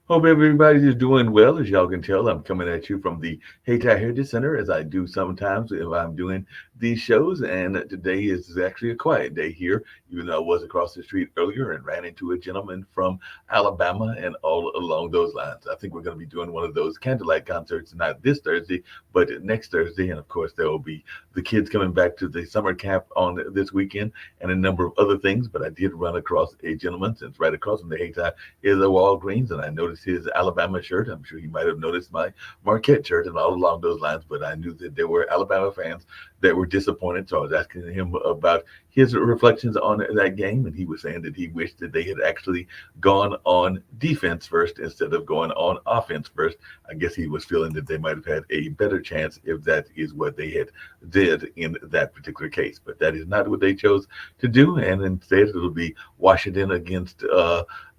Hope everybody's doing well. As y'all can tell, I'm coming at you from the Hayti Heritage Center, as I do sometimes if I'm doing these shows. And today is actually a quiet day here, even though I was across the street earlier and ran into a gentleman from Alabama and all along those lines. I think we're going to be doing one of those candlelight concerts, not this Thursday, but next Thursday. And of course, there will be the kids coming back to the summer camp on this weekend and a number of other things. But I did run across a gentleman, since right across from the Hayti is a Walgreens, and I noticed his Alabama shirt. I'm sure you might have noticed my Marquette shirt and all along those lines, but I knew that there were Alabama fans that were disappointed. So I was asking him about his reflections on that game, and he was saying that he wished that they had actually gone on defense first instead of going on offense first. I guess he was feeling that they might have had a better chance if that is what they had did in that particular case. But that is not what they chose to do, and instead it'll be Washington against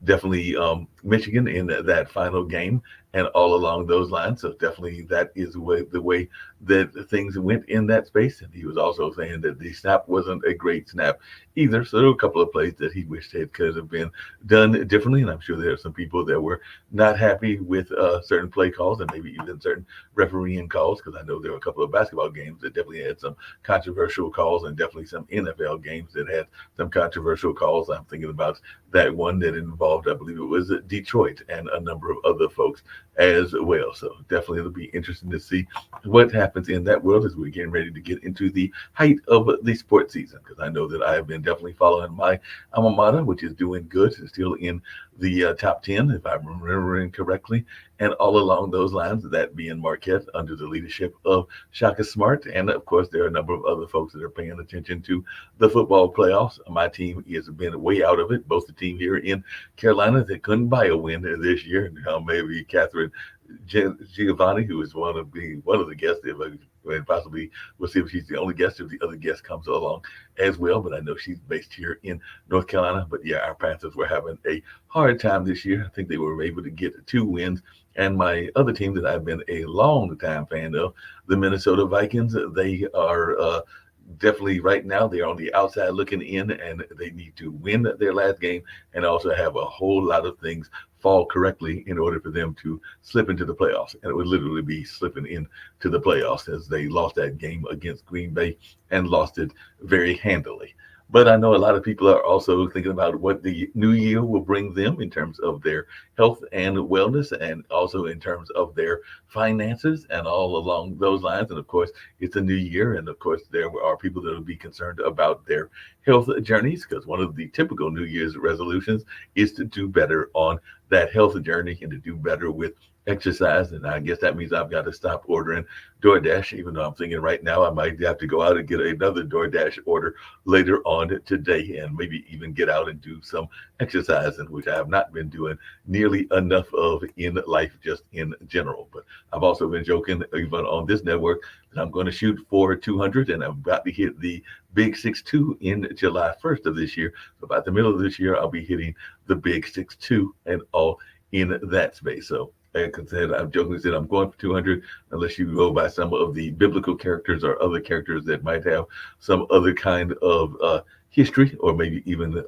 definitely Michigan in that final game and all along those lines. So definitely that is the way that things went in that space. And he was also saying that the snap wasn't a great snap either. So there were a couple of plays that he wished it could have been done differently. And I'm sure there are some people that were not happy with certain play calls and maybe even certain refereeing calls, because I know there were a couple of basketball games that definitely had some controversial calls, and definitely some NFL games that had some controversial calls. I'm thinking about that one that involved, I believe it was Detroit and a number of other folks as well. So definitely it'll be interesting to see what happens in that world as we're getting ready to get into the height of the sports season. Because I know that I have been definitely following my alma mater, which is doing good, it's still in the top 10, if I'm remembering correctly. And all along those lines, that being Marquette under the leadership of Shaka Smart. And of course, there are a number of other folks that are paying attention to the football playoffs. My team has been way out of it. Both the team here in Carolina that couldn't buy a win this year. Now maybe Catherine Giovanni, who is one of the guests, and possibly we'll see if she's the only guest, if the other guest comes along as well. But I know she's based here in North Carolina. But yeah, our Panthers were having a hard time this year. I think they were able to get 2 wins. And my other team that I've been a long time fan of, the Minnesota Vikings, they are definitely right now they're on the outside looking in, and they need to win their last game and also have a whole lot of things fall correctly in order for them to slip into the playoffs. And it would literally be slipping into the playoffs, as they lost that game against Green Bay and lost it very handily. But I know a lot of people are also thinking about what the new year will bring them in terms of their health and wellness, and also in terms of their finances and all along those lines. And of course, it's a new year. And of course, there are people that will be concerned about their health journeys, because one of the typical New Year's resolutions is to do better on that health journey and to do better with exercise. And I guess that means I've got to stop ordering DoorDash, even though I'm thinking right now I might have to go out and get another DoorDash order later on today, and maybe even get out and do some exercising, which I have not been doing nearly enough of in life, just in general. But I've also been joking, even on this network, that I'm going to shoot for 200, and I'm about to hit the big 6'2" in July 1st of this year. So about the middle of this year, I'll be hitting the big 6'2" and all in that space. So like I said, I've jokingly said I'm going for 200, unless you go by some of the biblical characters or other characters that might have some other kind of history, or maybe even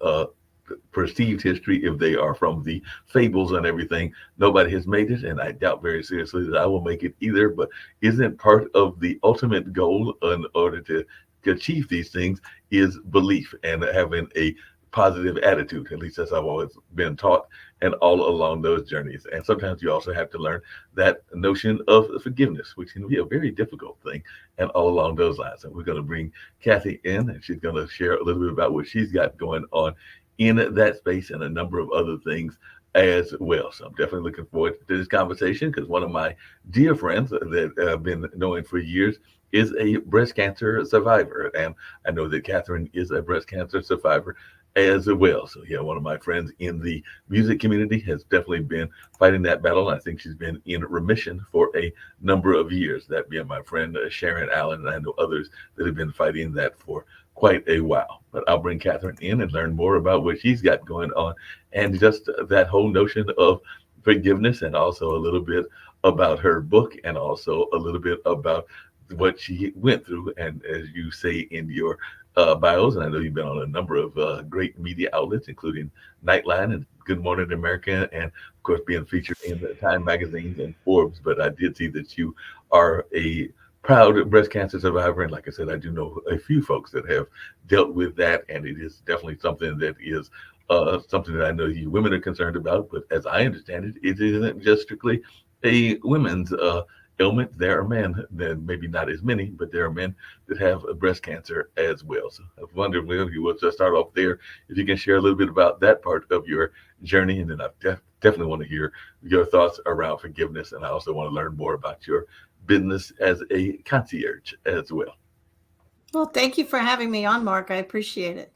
perceived history, if they are from the fables and everything. Nobody has made it, and I doubt very seriously that I will make it either. But isn't part of the ultimate goal in order to achieve these things is belief and having a positive attitude? At least that's how I've always been taught, and all along those journeys. And sometimes you also have to learn that notion of forgiveness, which can be a very difficult thing, and all along those lines. And we're going to bring Kathy in, and she's going to share a little bit about what she's got going on in that space and a number of other things as well. So I'm definitely looking forward to this conversation, because one of my dear friends that I've been knowing for years is a breast cancer survivor. And I know that Catherine is a breast cancer survivor as well. So yeah, one of my friends in the music community has definitely been fighting that battle. I think she's been in remission for a number of years. That being my friend Sharon Allen, and I know others that have been fighting that for quite a while. But I'll bring Catherine in and learn more about what she's got going on, and just that whole notion of forgiveness, and also a little bit about her book, and also a little bit about what she went through. And as you say in your bios, and I know you've been on a number of great media outlets, including Nightline and Good Morning America, and of course being featured in the Time magazines and Forbes. But I did see that you are a proud breast cancer survivor, and like I said, I do know a few folks that have dealt with that, and it is definitely something that is something that I know you women are concerned about. But as I understand it, it isn't just strictly a women's ailment. There are men, then maybe not as many, but there are men that have breast cancer as well. So I wonder if you would just start off there, if you can share a little bit about that part of your journey, and then I definitely want to hear your thoughts around forgiveness, and I also want to learn more about your business as a concierge as well. Well, thank you for having me on, Mark. I appreciate it.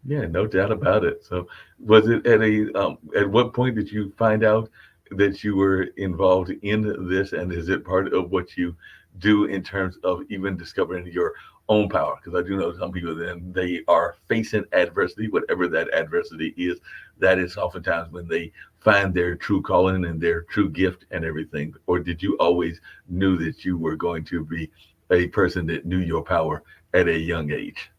Yeah, no doubt about it. So, was it at what point did you find out that you were involved in this, and is it part of what you do in terms of even discovering your own power? Because I do know some people then they are facing adversity, whatever that adversity is. That is oftentimes when they find their true calling and their true gift and everything. Or did you always knew that you were going to be a person that knew your power at a young age?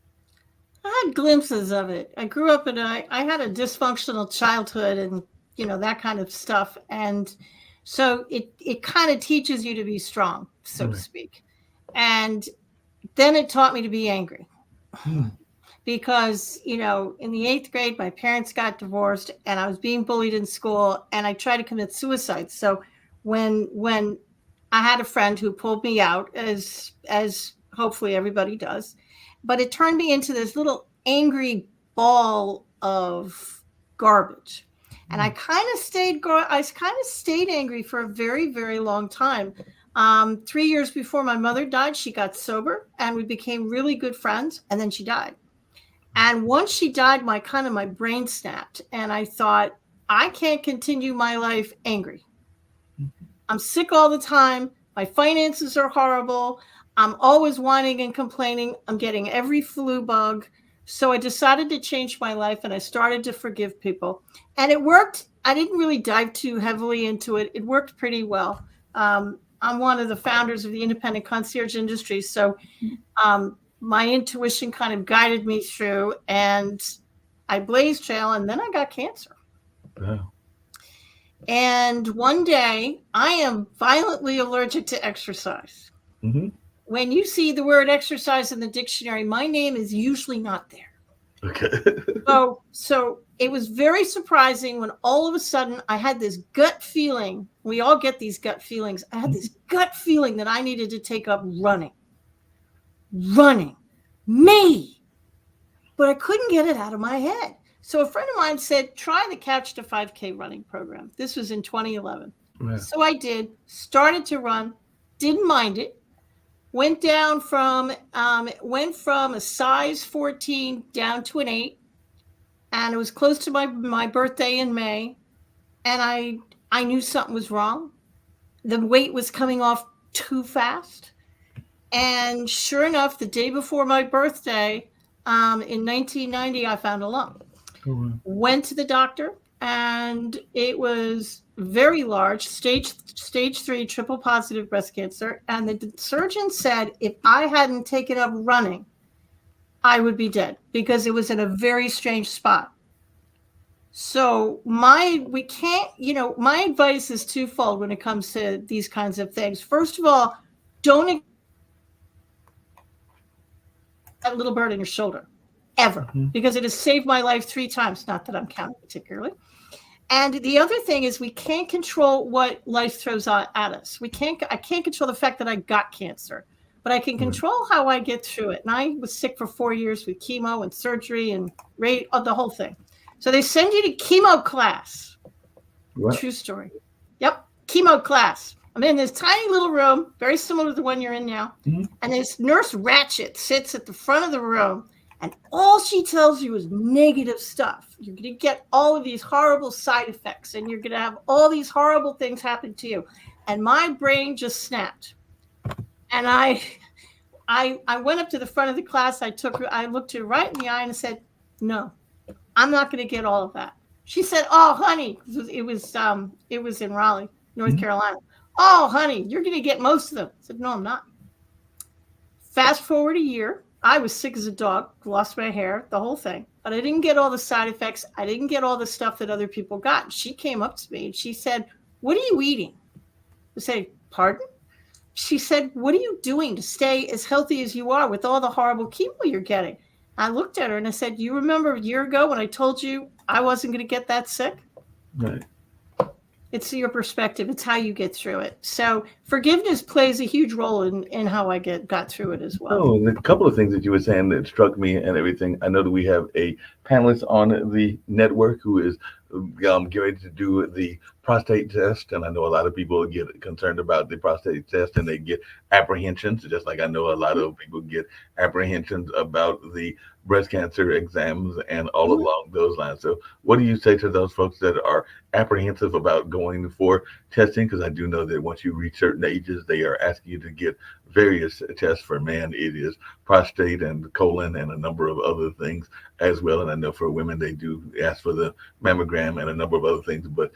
I had glimpses of it. I grew up I had a dysfunctional childhood and, that kind of stuff. And so it kind of teaches you to be strong, so to Right. speak. And then it taught me to be angry Hmm. because, in the eighth grade, my parents got divorced and I was being bullied in school and I tried to commit suicide. So when I had a friend who pulled me out, as hopefully everybody does, but it turned me into this little angry ball of garbage. And I kind of stayed angry for a very, very long time. 3 years before my mother died, she got sober and we became really good friends. And then she died. And once she died, my brain snapped, and I thought, I can't continue my life angry. I'm sick all the time. My finances are horrible. I'm always whining and complaining. I'm getting every flu bug. So I decided to change my life and I started to forgive people. And it worked. I didn't really dive too heavily into it. It worked pretty well. I'm one of the founders of the independent concierge industry. So my intuition kind of guided me through, and I blazed trail, and then I got cancer. Wow. And one day, I am violently allergic to exercise. Hmm. When you see the word exercise in the dictionary, my name is usually not there. Okay. So it was very surprising when all of a sudden I had this gut feeling. We all get these gut feelings. I had this gut feeling that I needed to take up running, me, but I couldn't get it out of my head. So a friend of mine said, try the Couch to 5K running program. This was in 2011. Wow. So I did, started to run, didn't mind it, went from a size 14 down to an 8, and it was close to my birthday in May, and I knew something was wrong. The weight was coming off too fast. And sure enough, the day before my birthday, in 1990, I found a lump. Oh, wow. Went to the doctor, and it was very large, stage 3 triple positive breast cancer. And the surgeon said if I hadn't taken up running, I would be dead because it was in a very strange spot. So we can't, my advice is twofold when it comes to these kinds of things. First of all, don't that little bird on your shoulder ever, Mhm. because it has saved my life 3 times. Not that I'm counting particularly. And the other thing is we can't control what life throws at us. I can't control the fact that I got cancer, but I can Right. control how I get through it. And I was sick for 4 years with chemo and surgery and the whole thing. So they send you to chemo class. Right. True story. Yep. Chemo class. I'm in this tiny little room, very similar to the one you're in now. Mhm. And this nurse Ratchet sits at the front of the room, and all she tells you is negative stuff. You're going to get all of these horrible side effects, and you're going to have all these horrible things happen to you. And my brain just snapped. And I went up to the front of the class. I looked her right in the eye and I said, no, I'm not going to get all of that. She said, oh, honey, it was in Raleigh, North Mhm. Carolina. Oh, honey, you're going to get most of them. I said, no, I'm not. Fast forward a year, I was sick as a dog, lost my hair, the whole thing. But I didn't get all the side effects. I didn't get all the stuff that other people got. She came up to me and she said, "What are you eating?" I said, "Pardon?" She said, "What are you doing to stay as healthy as you are with all the horrible chemo you're getting?" I looked at her and I said, "You remember a year ago when I told you I wasn't going to get that sick?" Right. It's your perspective. It's how you get through it. So forgiveness plays a huge role in how I got through it as well. Oh, and a couple of things that you were saying that struck me and everything. I know that we have a panelist on the network who is getting ready to do the prostate test, and I know a lot of people get concerned about the prostate test and they get apprehensions, just like I know a lot of people get apprehensions about the breast cancer exams and all Mhm. along those lines. So, what do you say to those folks that are apprehensive about going for testing? Because I do know that once you reach certain ages, they are asking you to get various tests. For men, it is prostate and colon and a number of other things as well. And I know for women, they do ask for the mammogram and a number of other things. But,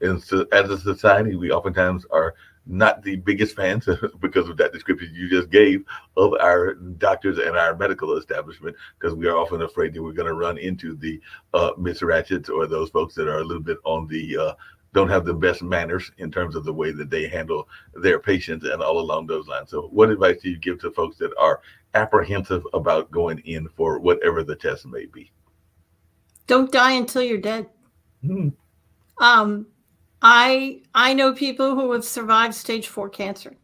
as a society, we oftentimes are not the biggest fans because of that description you just gave of our doctors and our medical establishment, because we are often afraid that we're going to run into the Miss Ratchets or those folks that are a little bit on the don't have the best manners in terms of the way that they handle their patients and all along those lines. So what advice do you give to folks that are apprehensive about going in for whatever the test may be? Don't die until you're dead. Hmm. I know people who have survived stage 4 cancer.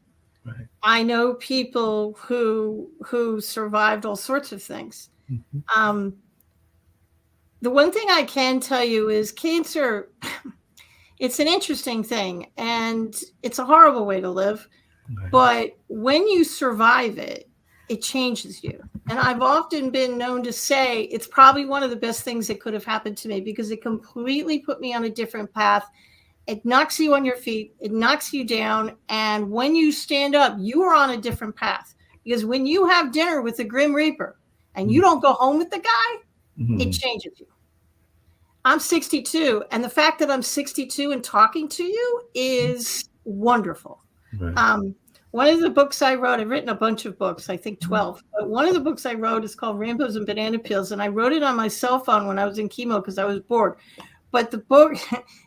Right. I know people who survived all sorts of things. Mhm. The one thing I can tell you is cancer, it's an interesting thing and it's a horrible way to live. Right. But when you survive it, it changes you. And I've often been known to say it's probably one of the best things that could have happened to me because it completely put me on a different path. It knocks you on your feet, it knocks you down. And when you stand up, you are on a different path. Because when you have dinner with the Grim Reaper and you don't go home with the guy, Mhm. it changes you. I'm 62, and the fact that I'm 62 and talking to you is wonderful. Right. One of the books I wrote, I've written a bunch of books, I think 12, but one of the books I wrote is called Rainbows and Banana Peels, and I wrote it on my cell phone when I was in chemo because I was bored. But the book,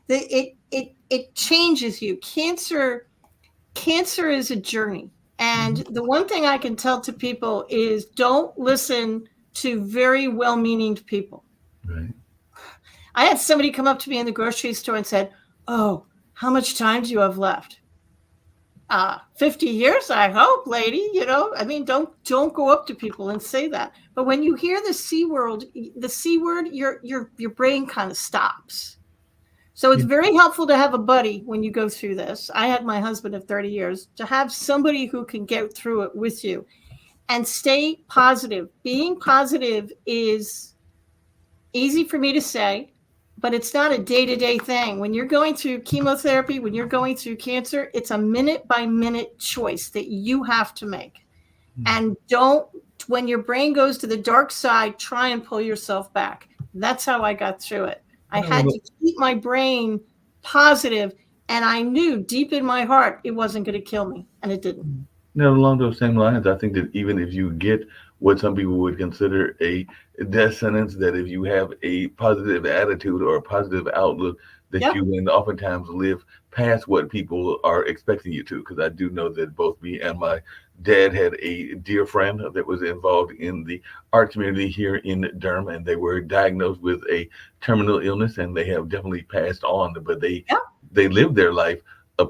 it changes you. Cancer is a journey. And the one thing I can tell to people is don't listen to very well-meaning people. Right. I had somebody come up to me in the grocery store and said, "Oh, how much time do you have left?" 50 years, I hope, lady. I mean, don't go up to people and say that. But when you hear the C word, your brain kind of stops. So it's very helpful to have a buddy when you go through this. I had my husband of 30 years, to have somebody who can get through it with you and stay positive. Being positive is easy for me to say, but it's not a day-to-day thing. When you're going through chemotherapy, when you're going through cancer, it's a minute-by-minute choice that you have to make. And don't, when your brain goes to the dark side, try and pull yourself back. That's how I got through it. I had to keep my brain positive, and I knew deep in my heart it wasn't going to kill me, and it didn't. Now, along those same lines, I think that even if you get what some people would consider a death sentence, that if you have a positive attitude or a positive outlook, that Yep. you can oftentimes live past what people are expecting you to. Because I do know that both me and my dad had a dear friend that was involved in the art community here in Durham, and they were diagnosed with a terminal illness, and they have definitely passed on. But they Yep. they lived their life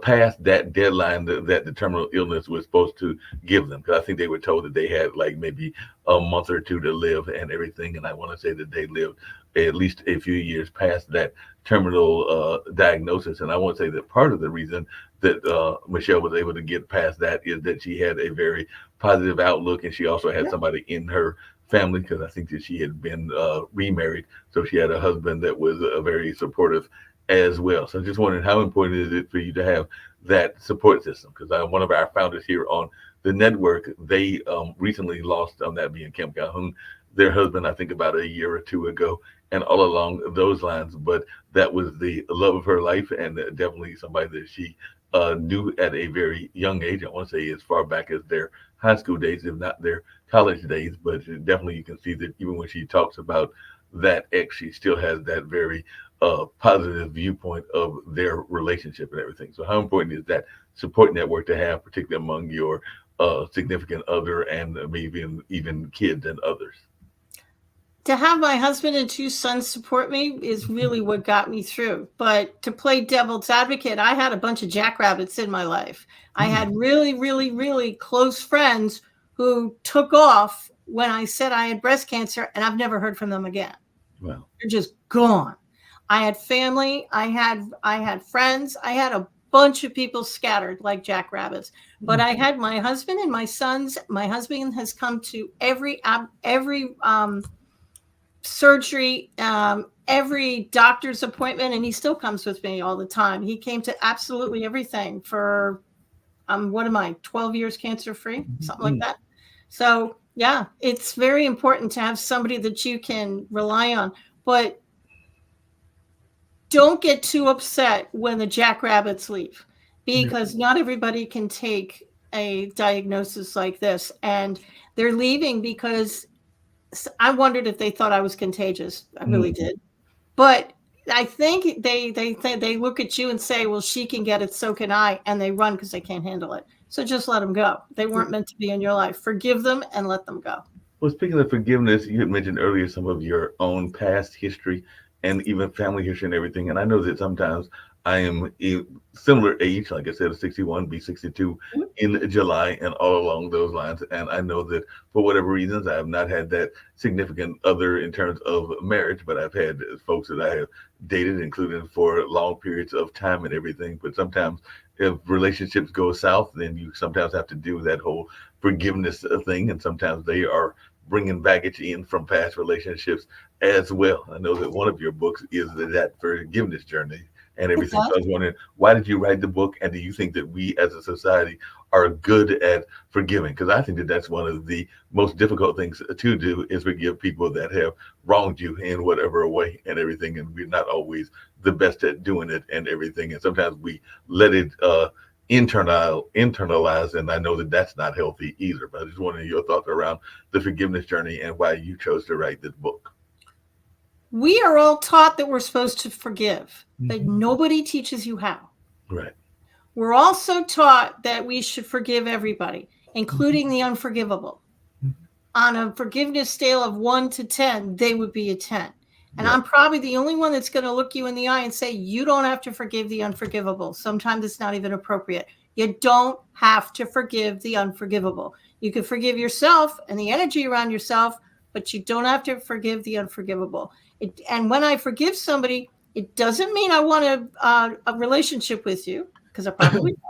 past that deadline that the terminal illness was supposed to give them. Because I think they were told that they had like maybe a month or two to live and everything. And I want to say that they lived at least a few years past that terminal diagnosis. And I want to say that part of the reason that Michelle was able to get past that is that she had a very positive outlook, and she also had Yep. somebody in her family, because I think that she had been remarried, so she had a husband that was very supportive as well. So just wondering, how important is it for you to have that support system? Because one of our founders here on the network, they recently lost, on that being Kim Calhoun, their husband, I think about a year or two ago, and all along those lines. But that was the love of her life, and definitely somebody that she knew at a very young age. I want to say as far back as their high school days, if not their college days. But definitely you can see that even when she talks about that ex, she still has that very positive viewpoint of their relationship and everything. So how important is that support network to have, particularly among your significant other and maybe even kids and others? To have my husband and two sons support me is really what got me through. But to play devil's advocate, I had a bunch of jackrabbits in my life. I had really, really, really close friends who took off when I said I had breast cancer, and I've never heard from them again. Well, They're just gone. I had family, I had friends, I had a bunch of people scattered like jackrabbits. But I had my husband and my sons. My husband has come to every surgery, every doctor's appointment, and he still comes with me all the time. He came to absolutely everything for what am I, 12 years cancer free, something like that. So yeah, it's very important to have somebody that you can rely on, but don't get too upset when the jackrabbits leave, because not everybody can take a diagnosis like this, and they're leaving because I wondered if they thought I was contagious. I really did. But I think they look at you and say, well, she can get it, so can I. And they run because they can't handle it. So just let them go. They weren't meant to be in your life. Forgive them and let them go. Well, speaking of forgiveness, you had mentioned earlier some of your own past history and even family history and everything. And I know that sometimes I am a similar age, like I said, 61, be 62 in July, and all along those lines. And I know that for whatever reasons, I have not had that significant other in terms of marriage, but I've had folks that I have dated, including for long periods of time and everything. But sometimes if relationships go south, then you sometimes have to do that whole forgiveness thing. And sometimes they are bringing baggage in from past relationships as well. I know that one of your books is that forgiveness journey and everything. So I was wondering, why did you write the book? And do you think that we as a society are good at forgiving? Because I think that that's one of the most difficult things to do, is forgive people that have wronged you in whatever way and everything. And we're not always the best at doing it and everything. And sometimes we let it internalize, and I know that that's not healthy either. But I just wanted your thoughts around the forgiveness journey and why you chose to write this book. We are all taught that we're supposed to forgive, but nobody teaches you how. Right. We're also taught that we should forgive everybody, including the unforgivable. On a forgiveness scale of 1 to 10, they would be a 10. And I'm probably the only one that's going to look you in the eye and say, you don't have to forgive the unforgivable. Sometimes it's not even appropriate. You don't have to forgive the unforgivable. You can forgive yourself and the energy around yourself, but you don't have to forgive the unforgivable. And when I forgive somebody, it doesn't mean I want a relationship with you, because I probably don't.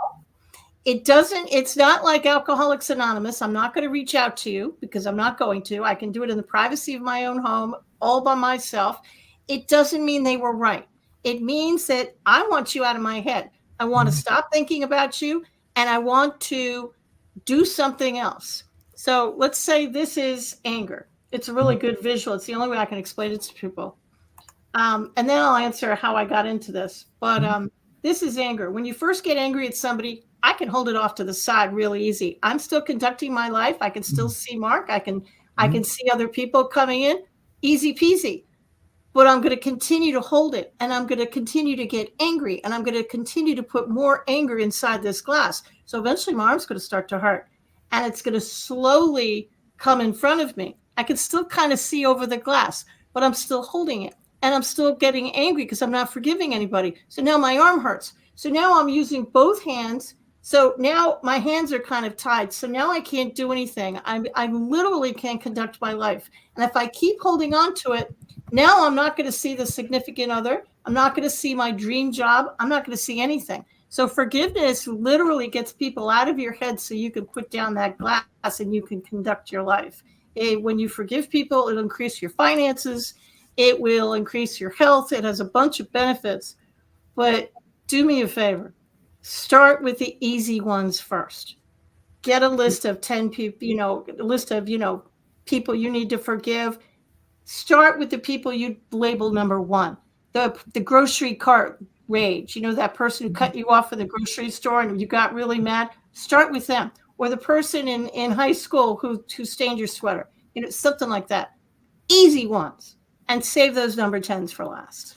It's not like Alcoholics Anonymous. I'm not going to reach out to you, because I'm not going to. I can do it in the privacy of my own home, all by myself. It doesn't mean they were right. It means that I want you out of my head. I want to stop thinking about you, and I want to do something else. So let's say this is anger. It's a really good visual. It's the only way I can explain it to people. And then I'll answer how I got into this. But this is anger. When you first get angry at somebody, I can hold it off to the side really easy. I'm still conducting my life. I can still see Mark. I can see other people coming in. Easy peasy. But I'm going to continue to hold it, and I'm going to continue to get angry, and I'm going to continue to put more anger inside this glass. So eventually my arm's going to start to hurt, and it's going to slowly come in front of me. I can still kind of see over the glass, but I'm still holding it, and I'm still getting angry because I'm not forgiving anybody. So now my arm hurts. So now I'm using both hands. So now my hands are kind of tied. So now I can't do anything. I literally can't conduct my life. And if I keep holding on to it, now I'm not going to see the significant other. I'm not going to see my dream job. I'm not going to see anything. So forgiveness literally gets people out of your head so you can put down that glass and you can conduct your life. When you forgive people, it'll increase your finances. It will increase your health. It has a bunch of benefits. But do me a favor. Start with the easy ones first. Get a list of 10 people, a list of, people you need to forgive. Start with the people you label number 1. The grocery cart rage. That person who cut you off at the grocery store and you got really mad. Start with them. or the person in high school who stained your sweater, something like that. Easy ones, and save those number 10s for last.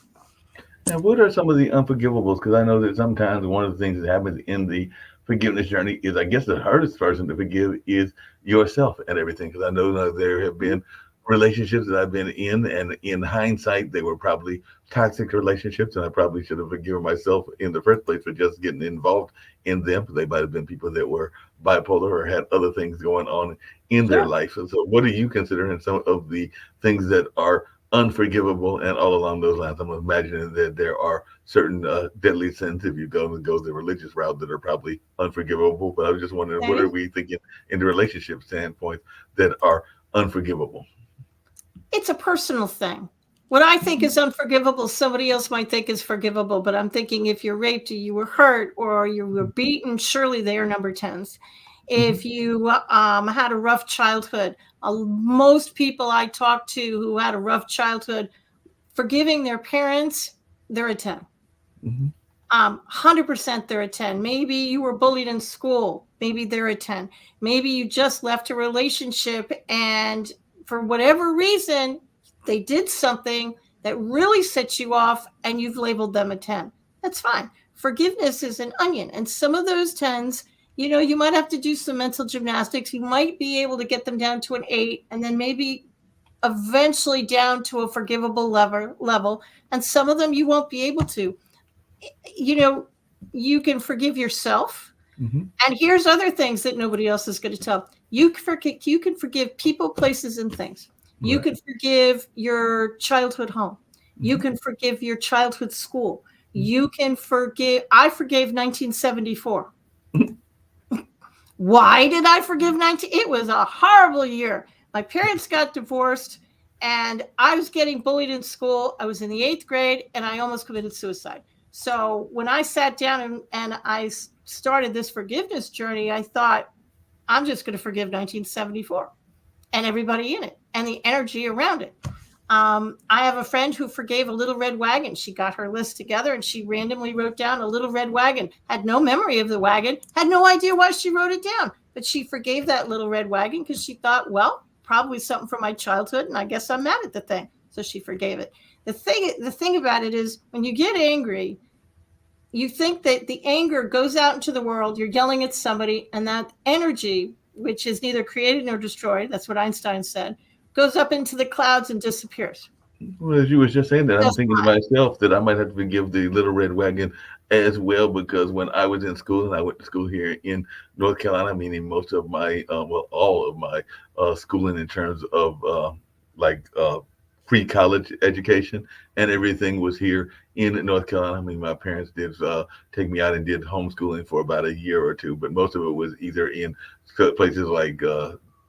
Now, what are some of the unforgivables? Because I know that sometimes one of the things that happens in the forgiveness journey is, I guess, the hardest person to forgive is yourself and everything. Because I know that there have been relationships that I've been in, and in hindsight, they were probably toxic relationships, and I probably should have forgiven myself in the first place for just getting involved in them. They might have been people that were bipolar or had other things going on in their Sure. life. And so, what do you consider in some of the things that are unforgivable, and all along those lines? I'm imagining that there are certain deadly sins, if you go the religious route, that are probably unforgivable. But I was just wondering, what are Okay. we thinking in the relationship standpoint that are unforgivable? It's a personal thing. What I think is unforgivable, somebody else might think is forgivable. But I'm thinking, if you're raped, or you were hurt, or you were beaten, surely they are number 10s. Mhm. If you had a rough childhood, most people I talk to who had a rough childhood, forgiving their parents, they're a 10. Mhm. 100% they're a 10. Maybe you were bullied in school. Maybe they're a 10. Maybe you just left a relationship, and for whatever reason, they did something that really set you off, and you've labeled them a 10. That's fine. Forgiveness is an onion. And some of those 10s, you might have to do some mental gymnastics. You might be able to get them down to an 8, and then maybe eventually down to a forgivable level. And some of them you won't be able to. you know, you can forgive yourself. Mhm. And here's other things that nobody else is going to tell. You can forgive people, places, and things. You Right. can forgive your childhood home. You Mhm. can forgive your childhood school. You can forgive. I forgave 1974. Why did I forgive 19? It was a horrible year. My parents got divorced, and I was getting bullied in school. I was in the 8th grade, and I almost committed suicide. So when I sat down and I started this forgiveness journey, I thought, I'm just going to forgive 1974 and everybody in it and the energy around it. I have a friend who forgave a little red wagon. She got her list together and she randomly wrote down a little red wagon, had no memory of the wagon, had no idea why she wrote it down, but she forgave that little red wagon because she thought, well, probably something from my childhood, and I guess I'm mad at the thing. So she forgave it. The thing about it is, when you get angry, you think that the anger goes out into the world, you're yelling at somebody, and that energy, which is neither created nor destroyed, that's what Einstein said, goes up into the clouds and disappears. Well, as you was just saying that, I'm Just thinking to myself that I might have to forgive the Little Red Wagon as well, because when I was in school, and I went to school here in North Carolina, meaning most of my, well, all of my schooling in terms of like pre-college education and everything was here in North Carolina. I mean, my parents did take me out and did homeschooling for about a year or two, but most of it was either in places like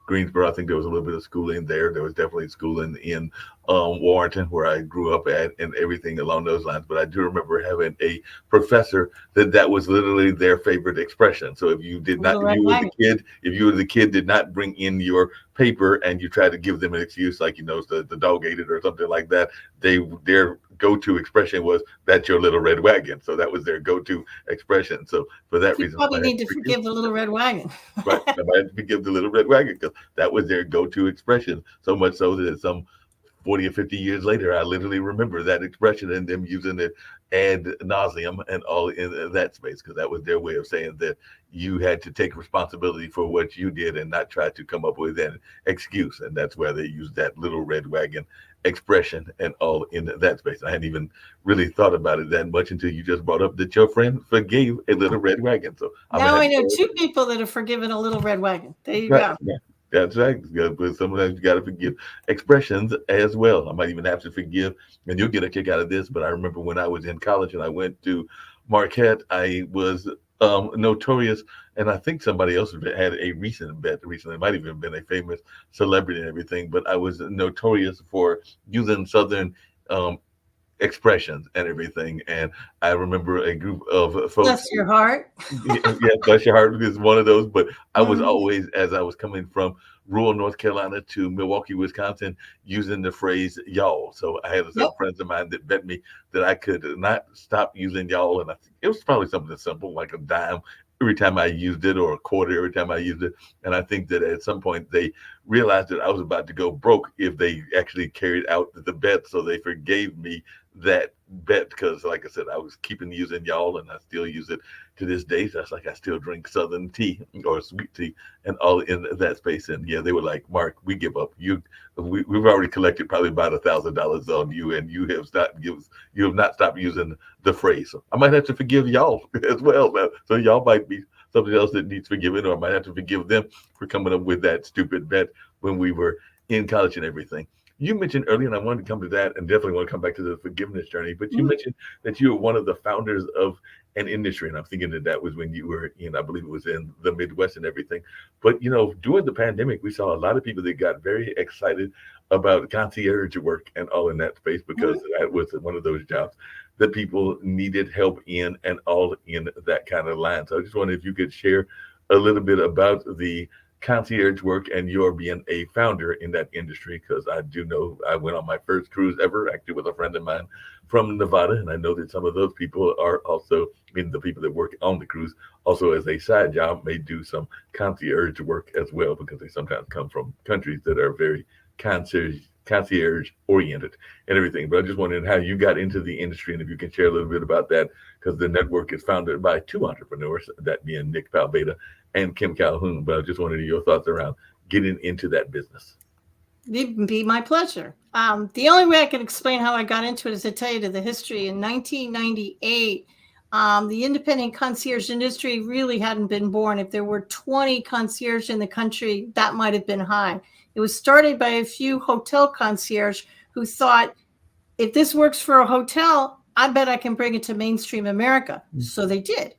Greensboro. I think there was a little bit of schooling there. There was definitely schooling in Warrenton, where I grew up at, and everything along those lines. But I do remember having a professor that was literally their favorite expression. So if you did not, little red wagon. if you were the kid, did not bring in your paper, and you tried to give them an excuse, like, the dog ate it or something like that, their go-to expression was, "That's your little red wagon." So that was their go-to expression. So for that You reason, I probably had need to to forgive. forgive the little red wagon. Right. I might have to forgive the little red wagon, because that was their go-to expression. So much so that some 40 or 50 years later, I literally remember that expression and them using it ad nauseum and all in that space, because that was their way of saying that you had to take responsibility for what you did and not try to come up with an excuse. And that's where they used that little red wagon expression and all in that space. I hadn't even really thought about it that much until you just brought up that your friend forgave a little red wagon. So I'm gonna Now have I to know go. 2 people that have forgiven a little red wagon. There you Right. go. Yeah. That's right. But sometimes you got to forgive expressions as well. I might even have to forgive, and you'll get a kick out of this. But I remember when I was in college and I went to Marquette, I was notorious, and I think somebody else had a recent bet recently. It might even have been a famous celebrity and everything. But I was notorious for using Southern um, expressions and everything. And I remember a group of folks. Bless your heart. Yeah, yeah, bless your heart is one of those. But I was Mhm. always, as I was coming from rural North Carolina to Milwaukee, Wisconsin, using the phrase y'all. So I had Yep. some friends of mine that bet me that I could not stop using y'all. And I think it was probably something simple, like a dime every time I used it, or a quarter every time I used it. And I think that at some point they realized that I was about to go broke if they actually carried out the bet. So they forgave me that bet because, like I said, I was keeping using y'all, and I still use it to this day. So that's like I still drink Southern tea or sweet tea and all in that space. And yeah, they were like, Mark, we give up. We've already collected probably about $1,000 on you, and you have not stopped using the phrase. So I might have to forgive y'all as well. So y'all might be something else that needs forgiving, or I might have to forgive them for coming up with that stupid bet when we were in college and everything. You mentioned earlier, and I wanted to come to that, and definitely want to come back to the forgiveness journey. But you mentioned that you were one of the founders of an industry, and I'm thinking that was when you were in, I believe it was in the Midwest and everything. But during the pandemic, we saw a lot of people that got very excited about concierge work and all in that space because that was one of those jobs that people needed help in, and all in that kind of line. So I just wondered if you could share a little bit about the concierge work and your being a founder in that industry, because I do know I went on my first cruise ever actually with a friend of mine from Nevada, and I know that some of those people are also, I mean, the people that work on the cruise also as a side job may do some concierge work as well, because they sometimes come from countries that are very concierge oriented and everything. But I just wondered how you got into the industry, and if you can share a little bit about that, because the network is founded by two entrepreneurs, that being Nick Palbeda and Kim Calhoun. But I just wanted your thoughts around getting into that business. It'd be my pleasure. The only way I can explain how I got into it is to tell you the history. In 1998, the independent concierge industry really hadn't been born. If there were 20 concierge in the country, that might have been high. It was started by a few hotel concierge who thought, if this works for a hotel, I bet I can bring it to mainstream America. So they did.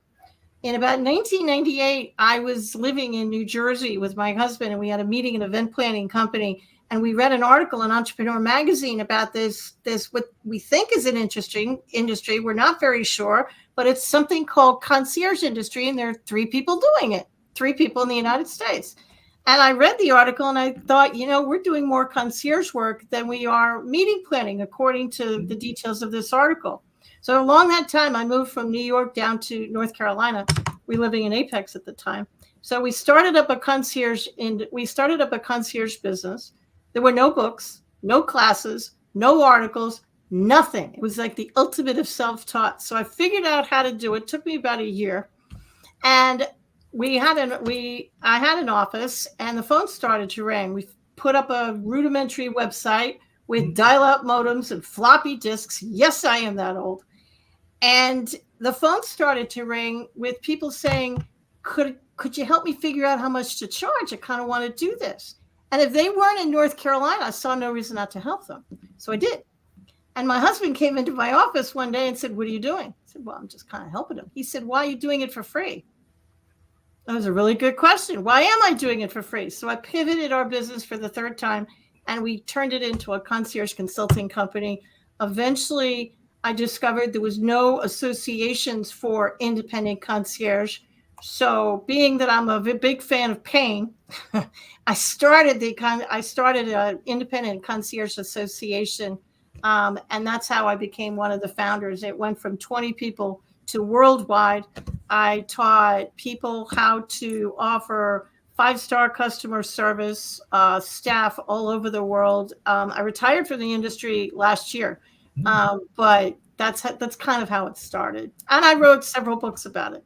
In about 1998, I was living in New Jersey with my husband, and we had a meeting in an event planning company. And we read an article in Entrepreneur Magazine about this what we think is an interesting industry. We're not very sure, but it's something called concierge industry, and there are 3 people doing it, 3 people in the United States. And I read the article and I thought, we're doing more concierge work than we are meeting planning, according to the details of this article. So along that time, I moved from New York down to North Carolina. We were living in Apex at the time. So we started up a concierge business. There were no books, no classes, no articles, nothing. It was like the ultimate of self-taught. So I figured out how to do it. It took me about a year. And I had an office, and the phone started to ring. We put up a rudimentary website with dial-up modems and floppy disks. Yes, I am that old. And the phone started to ring with people saying, could you help me figure out how much to charge? I kind of want to do this. And if they weren't in North Carolina, I saw no reason not to help them. So I did. And my husband came into my office one day and said, "What are you doing?" I said, "Well, I'm just kind of helping him." He said, "Why are you doing it for free?" That was a really good question. Why am I doing it for free? So I pivoted our business for the 3rd time, and we turned it into a concierge consulting company. Eventually, I discovered there was no associations for independent concierge. So being that I'm a big fan of pain, I started an independent concierge association. And that's how I became one of the founders. It went from 20 people to worldwide. I taught people how to offer 5-star customer service, staff all over the world. I retired from the industry last year, but that's kind of how it started. And I wrote several books about it.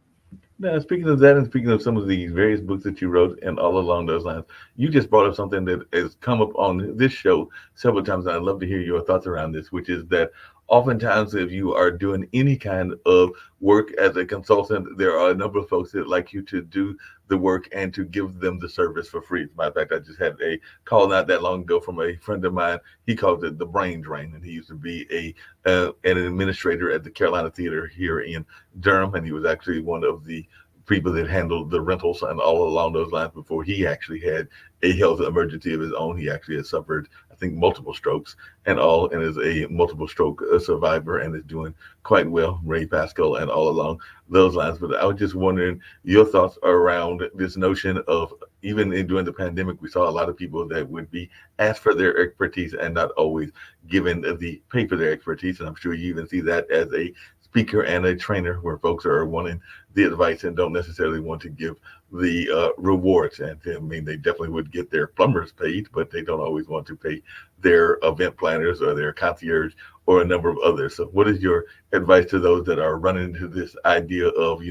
Now, speaking of that, and speaking of some of the various books that you wrote and all along those lines, you just brought up something that has come up on this show several times, and I'd love to hear your thoughts around this, which is that oftentimes if you are doing any kind of work as a consultant, there are a number of folks that like you to do the work and to give them the service for free. As a matter of fact, I just had a call not that long ago from a friend of mine. He calls it the brain drain, and he used to be an administrator at the Carolina Theater here in Durham, and he was actually one of the people that handled the rentals and all along those lines before he actually had a health emergency of his own. He actually has suffered, I think, multiple strokes and is a multiple stroke survivor and is doing quite well, Ray Pascal and all along those lines. But I was just wondering your thoughts around this notion of, even during the pandemic, we saw a lot of people that would be asked for their expertise and not always given the pay for their expertise. And I'm sure you even see that as a speaker and a trainer where folks are wanting the advice and don't necessarily want to give the rewards. And I mean, they definitely would get their plumbers paid, but they don't always want to pay their event planners or their concierge or a number of others. So what is your advice to those that are running into this idea of,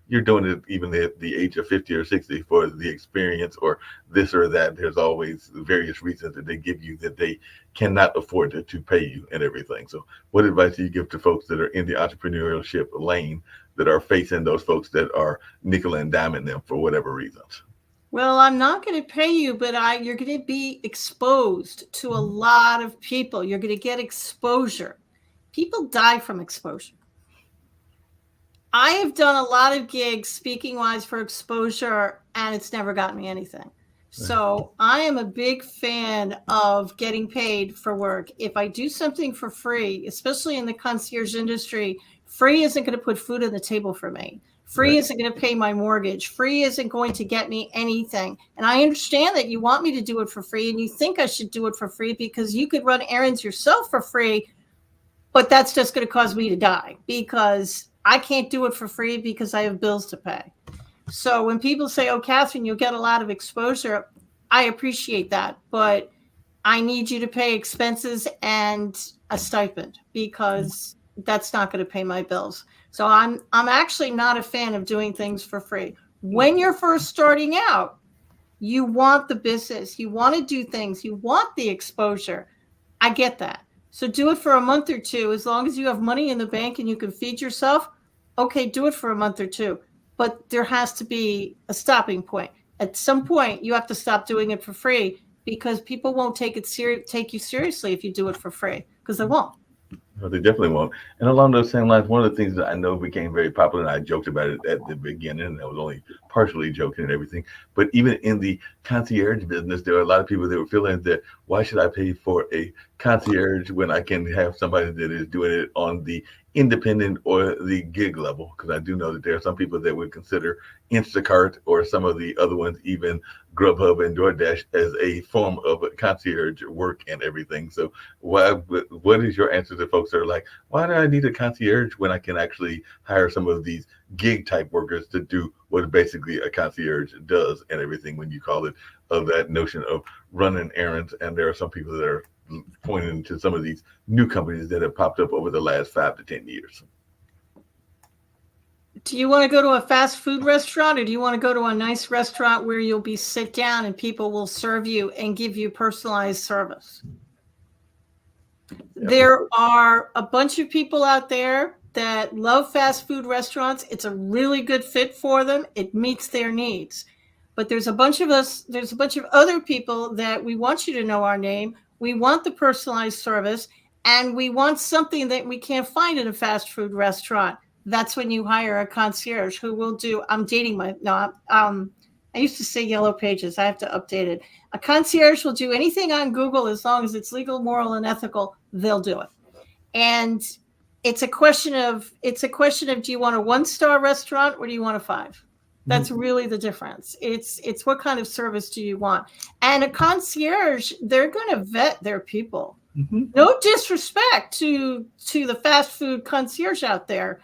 you're doing it even at the age of 50 or 60 for the experience or this or that? There's always various reasons that they give you that they cannot afford to pay you and everything. So what advice do you give to folks that are in the entrepreneurship lane that are facing those folks that are nickel and diming them for whatever reasons? Well, I'm not going to pay you, but you're going to be exposed to a lot of people. You're going to get exposure. People die from exposure. I have done a lot of gigs speaking wise for exposure, and it's never gotten me anything. So I am a big fan of getting paid for work. If I do something for free, especially in the concierge industry, free isn't going to put food on the table for me. Free isn't going to pay my mortgage. Free isn't going to get me anything. And I understand that you want me to do it for free, and you think I should do it for free because you could run errands yourself for free, but that's just going to cause me to die because I can't do it for free because I have bills to pay. So when people say, oh, Catherine, you'll get a lot of exposure, I appreciate that, but I need you to pay expenses and a stipend because that's not going to pay my bills. So I'm actually not a fan of doing things for free. When you're first starting out, you want the business, you want to do things, you want the exposure. I get that. So do it for a month or two. As long as you have money in the bank and you can feed yourself, okay, do it for a month or two. But there has to be a stopping point. At some point, you have to stop doing it for free because people won't take you seriously if you do it for free, because they won't. No, they definitely won't. And along those same lines, one of the things that I know became very popular, and I joked about it at the beginning, and I was only partially joking and everything, but even in the concierge business, there are a lot of people that were feeling that, why should I pay for a concierge when I can have somebody that is doing it on the independent or the gig level? Because I do know that there are some people that would consider Instacart or some of the other ones, even Grubhub and DoorDash, as a form of concierge work and everything. So what is your answer to folks that are like, why do I need a concierge when I can actually hire some of these gig type workers to do what basically a concierge does and everything, when you call it of that notion of running errands? And there are some people that are pointing to some of these new companies that have popped up over the last 5 to 10 years. Do you want to go to a fast food restaurant, or do you want to go to a nice restaurant where you'll be sit down and people will serve you and give you personalized service? Yep. There are a bunch of people out there that love fast food restaurants. It's a really good fit for them. It meets their needs. But there's a bunch of other people that we want you to know our name. We want the personalized service, and we want something that we can't find in a fast food restaurant. That's when you hire a concierge who will do, I used to say Yellow Pages. I have to update it. A concierge will do anything on Google as long as it's legal, moral, and ethical. They'll do it. And it's a question of, do you want a 1-star restaurant or do you want a 5? That's really the difference. It's what kind of service do you want? And a concierge, they're going to vet their people. Mm-hmm. No disrespect to the fast food concierge out there,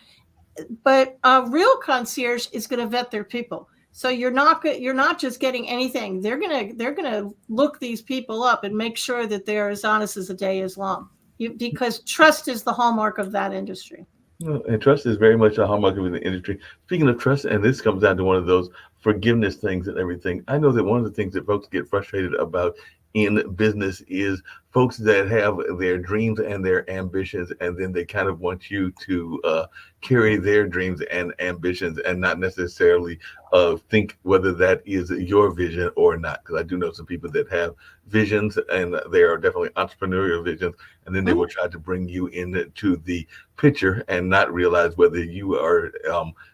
but a real concierge is going to vet their people. So you're not just getting anything. They're gonna look these people up and make sure that they're as honest as the day is long. Because trust is the hallmark of that industry. And trust is very much a hallmark of the industry. Speaking of trust, and this comes down to one of those forgiveness things and everything. I know that one of the things that folks get frustrated about in business is folks that have their dreams and their ambitions, and then they kind of want you to carry their dreams and ambitions and not necessarily think whether that is your vision or not. Because I do know some people that have visions, and they are definitely entrepreneurial visions, and then they will try to bring you into the picture and not realize whether you are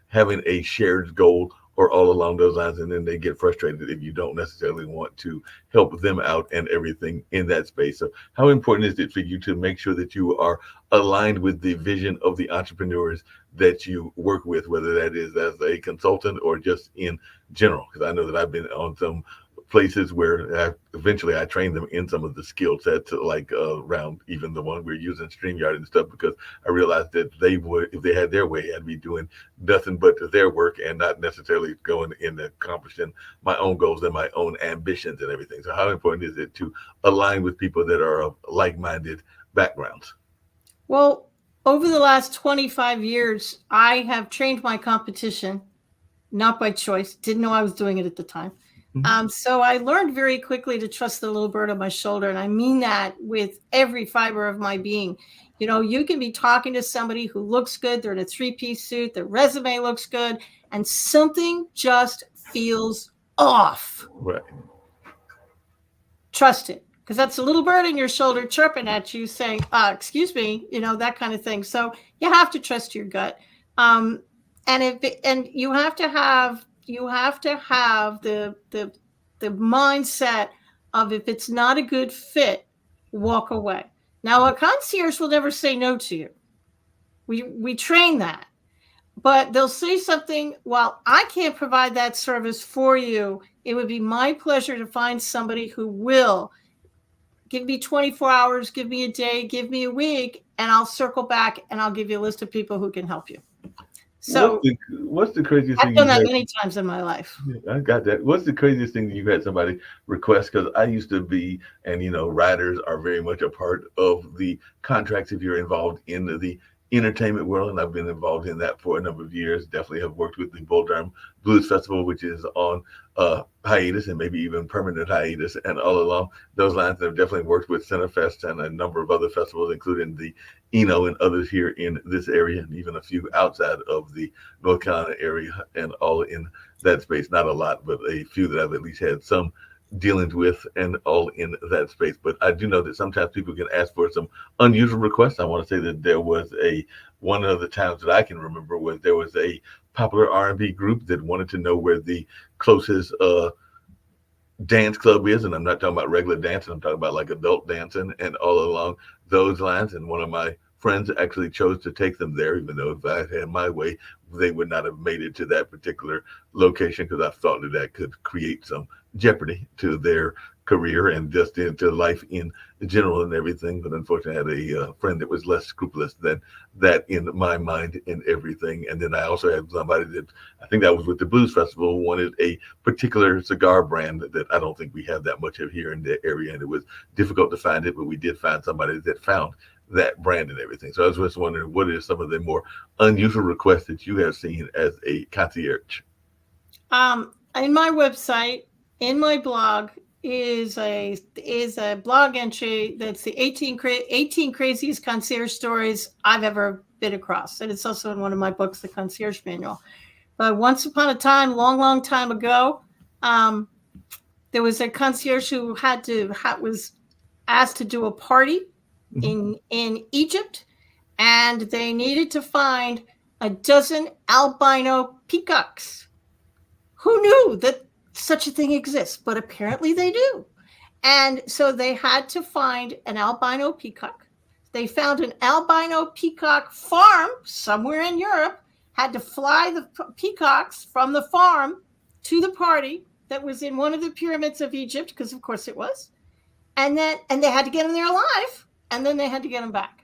having a shared goal or all along those lines, and then they get frustrated if you don't necessarily want to help them out and everything in that space. So how important is it for you to make sure that you are aligned with the vision of the entrepreneurs that you work with, whether that is as a consultant or just in general? Because I know that I've been on some places where eventually I trained them in some of the skill sets, like around even the one we're using StreamYard and stuff, because I realized that they would, if they had their way, I'd be doing nothing but their work and not necessarily going in accomplishing my own goals and my own ambitions and everything. So how important is it to align with people that are of like-minded backgrounds? Well, over the last 25 years, I have trained my competition, not by choice, didn't know I was doing it at the time. So I learned very quickly to trust the little bird on my shoulder. And I mean that with every fiber of my being. You know, you can be talking to somebody who looks good. They're in a 3-piece suit. Their resume looks good. And something just feels off. Right. Trust it. Because that's a little bird in your shoulder chirping at you saying, excuse me, you know, that kind of thing. So you have to trust your gut. And you have to have the mindset of, if it's not a good fit, walk away. Now, a concierge will never say no to you. We train that, but they'll say something, well, I can't provide that service for you. It would be my pleasure to find somebody who will. Give me 24 hours, give me a day, give me a week, and I'll circle back and I'll give you a list of people who can help you. So what's the craziest thing? I've done that many times in my life. I got that. What's the craziest thing that you've had somebody request? Because I used to be, and you know, riders are very much a part of the contracts if you're involved in the entertainment world, and I've been involved in that for a number of years. Definitely have worked with the Bull Durham Blues Festival, which is on hiatus and maybe even permanent hiatus, and all along those lines. I've definitely worked with Centerfest and a number of other festivals, including the Eno and others here in this area, and even a few outside of the North Carolina area, and all in that space. Not a lot, but a few that I've at least had some dealings with, and all in that space. But I do know that sometimes people can ask for some unusual requests. I want to say that there was one of the times that I can remember was there was a popular R&B group that wanted to know where the closest dance club is, and I'm not talking about regular dancing, I'm talking about like adult dancing and all along those lines. And one of my friends actually chose to take them there, even though if I had my way, they would not have made it to that particular location, because I thought that could create some jeopardy to their career and just into life in general and everything. But unfortunately, I had a friend that was less scrupulous than that in my mind and everything. And then I also had somebody that, I think that was with the Blues Festival, wanted a particular cigar brand that I don't think we have that much of here in the area, and it was difficult to find it, but we did find somebody that found that brand and everything. So I was just wondering, what are some of the more unusual requests that you have seen as a concierge? In my website, in my blog, is a blog entry that's the 18 craziest concierge stories I've ever been across, and it's also in one of my books, The Concierge Manual. But once upon a time, long time ago, there was a concierge who was asked to do a party in Egypt, and they needed to find a dozen albino peacocks. Who knew that such a thing exists? But apparently they do. And so they had to find an albino peacock. They found an albino peacock farm somewhere in Europe, had to fly the peacocks from the farm to the party that was in one of the pyramids of Egypt, because of course it was. And they had to get them there alive, and then they had to get them back.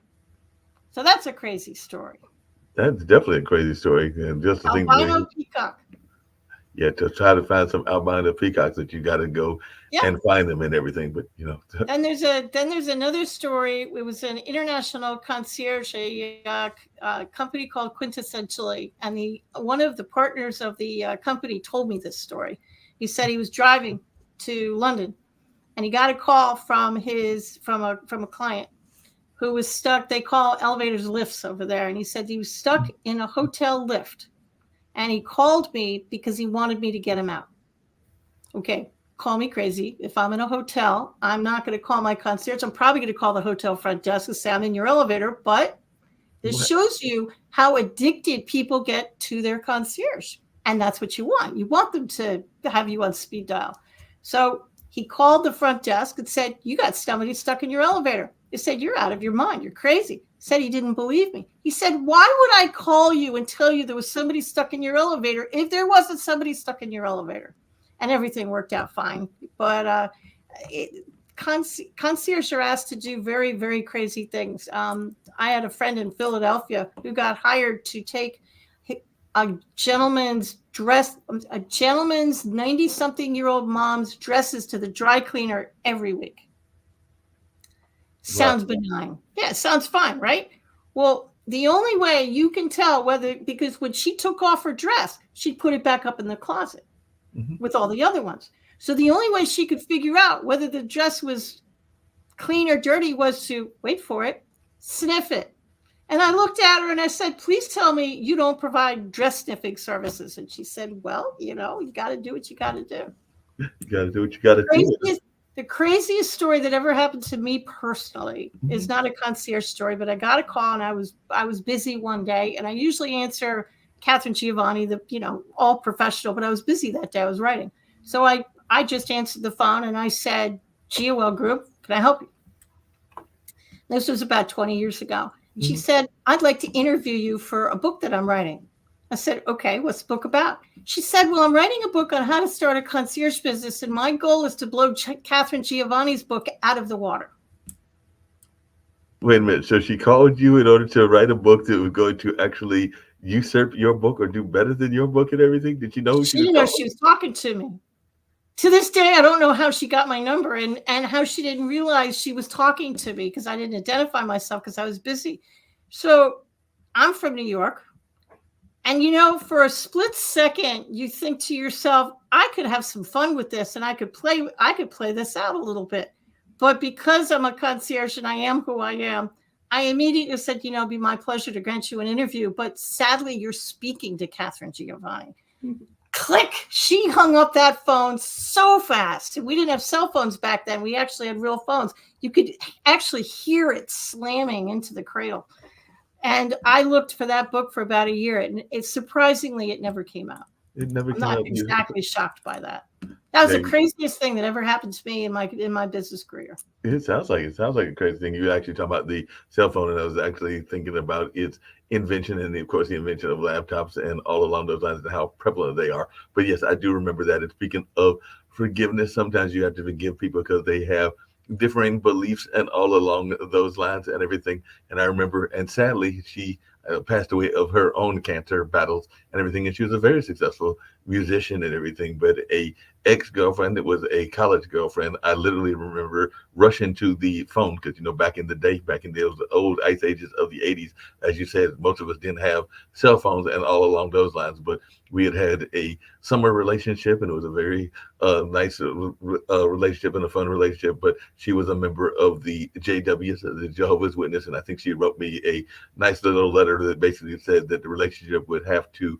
So that's a crazy story. That's definitely a crazy story. And just to think, albino peacock. Yeah, to try to find some albino peacocks, that you got to go and find them and everything. But you know, then there's another story. It was an international concierge, a company called Quintessentially, and one of the partners of the company told me this story. He said he was driving to London, and he got a call from a client who was stuck. They call elevators lifts over there, and he said he was stuck in a hotel lift. And he called me because he wanted me to get him out. Okay, call me crazy. If I'm in a hotel, I'm not going to call my concierge. I'm probably going to call the hotel front desk and say, I'm in your elevator. But this shows you how addicted people get to their concierge. And that's what you want. You want them to have you on speed dial. So he called the front desk and said, you got somebody stuck in your elevator. They said, you're out of your mind. You're crazy. Said he didn't believe me. He said, why would I call you and tell you there was somebody stuck in your elevator if there wasn't somebody stuck in your elevator? and everything worked out fine. But concierge are asked to do very, very crazy things. I had a friend in Philadelphia who got hired to take a gentleman's 90-something-year-old mom's dresses to the dry cleaner every week. Sounds benign. Yeah, it sounds fine, right? Well, the only way you can tell because when she took off her dress, she'd put it back up in the closet with all the other ones. So the only way she could figure out whether the dress was clean or dirty was to, wait for it, sniff it. And I looked at her and I said, please tell me you don't provide dress sniffing services. And she said, well, you got to do what you got to do. You got to do what you got to do. The craziest story that ever happened to me personally is not a concierge story, but I got a call and I was busy one day, and I usually answer Catherine Giovanni, all professional, but I was busy that day. I was writing. So I just answered the phone and I said, GOL Group, can I help you? This was about 20 years ago. She said, I'd like to interview you for a book that I'm writing. I said, okay, what's the book about? She said, well, I'm writing a book on how to start a concierge business, and my goal is to blow Catherine Giovanni's book out of the water. Wait a minute. So she called you in order to write a book that was going to actually usurp your book or do better than your book and everything? Did you know who she didn't know she was talking to me? To this day, I don't know how she got my number and how she didn't realize she was talking to me, because I didn't identify myself because I was busy. So I'm from New York. And, for a split second, you think to yourself, I could have some fun with this and I could play this out a little bit. But because I'm a concierge and I am who I am, I immediately said, it'd be my pleasure to grant you an interview. But sadly, you're speaking to Catherine Giovanni. Click. She hung up that phone so fast. We didn't have cell phones back then. We actually had real phones. You could actually hear it slamming into the cradle. And I looked for that book for about a year, and surprisingly, it never came out. It never I'm came out. not exactly shocked by that. That was the craziest thing that ever happened to me in my business career. It sounds like a crazy thing. You actually talking about the cell phone, and I was actually thinking about its invention and, of course, the invention of laptops and all along those lines and how prevalent they are. But yes, I do remember that. And speaking of forgiveness, sometimes you have to forgive people because they have differing beliefs and all along those lines and everything. And I remember, and sadly, she passed away of her own cancer battles and everything. And she was a very successful musician and everything, but a ex-girlfriend that was a college girlfriend, I literally remember rushing to the phone because, back in those old ice ages of the 80s, as you said, most of us didn't have cell phones and all along those lines, but we had a summer relationship, and it was a very nice relationship and a fun relationship. But she was a member of the JWs, the Jehovah's Witness, and I think she wrote me a nice little letter that basically said that the relationship would have to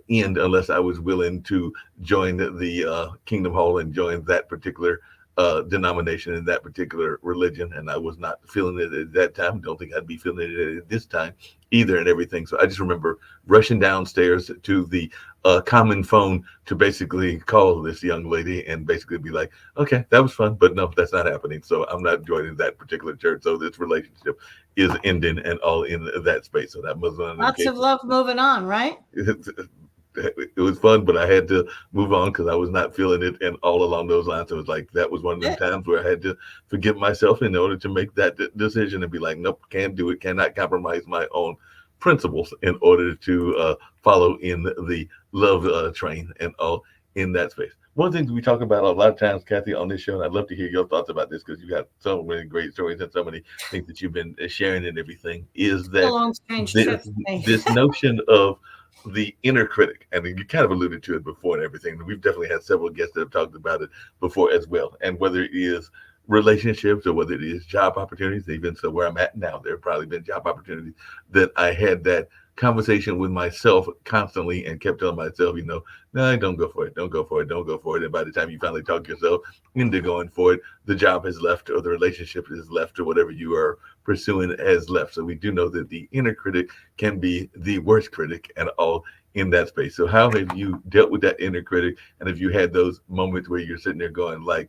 end unless I was willing to join the Kingdom Hall and join that particular denomination and that particular religion. And I was not feeling it at that time. Don't think I'd be feeling it at this time either and everything. So I just remember rushing downstairs to the common phone to basically call this young lady and basically be like, okay, that was fun, but no, that's not happening. So I'm not joining that particular church. So this relationship is ending and all in that space. So that was lots of love moving on, right? It was fun, but I had to move on because I was not feeling it. And all along those lines, it was like, that was one of the times where I had to forgive myself in order to make that decision and be like, nope, can't do it. Cannot compromise my own principles in order to follow in the love train and all in that space. One of the things we talk about a lot of times, Kathy, on this show, and I'd love to hear your thoughts about this because you got so many great stories and so many things that you've been sharing and everything, is that this notion of the inner critic, and you kind of alluded to it before and everything. We've definitely had several guests that have talked about it before as well. And whether it is relationships or whether it is job opportunities, even so where I'm at now, there have probably been job opportunities that I had that conversation with myself constantly and kept telling myself, no, don't go for it. Don't go for it. Don't go for it. And by the time you finally talk yourself into going for it, the job has left or the relationship is left or whatever you are pursuing has left. So we do know that the inner critic can be the worst critic and all in that space. So how have you dealt with that inner critic? And if you had those moments where you're sitting there going like,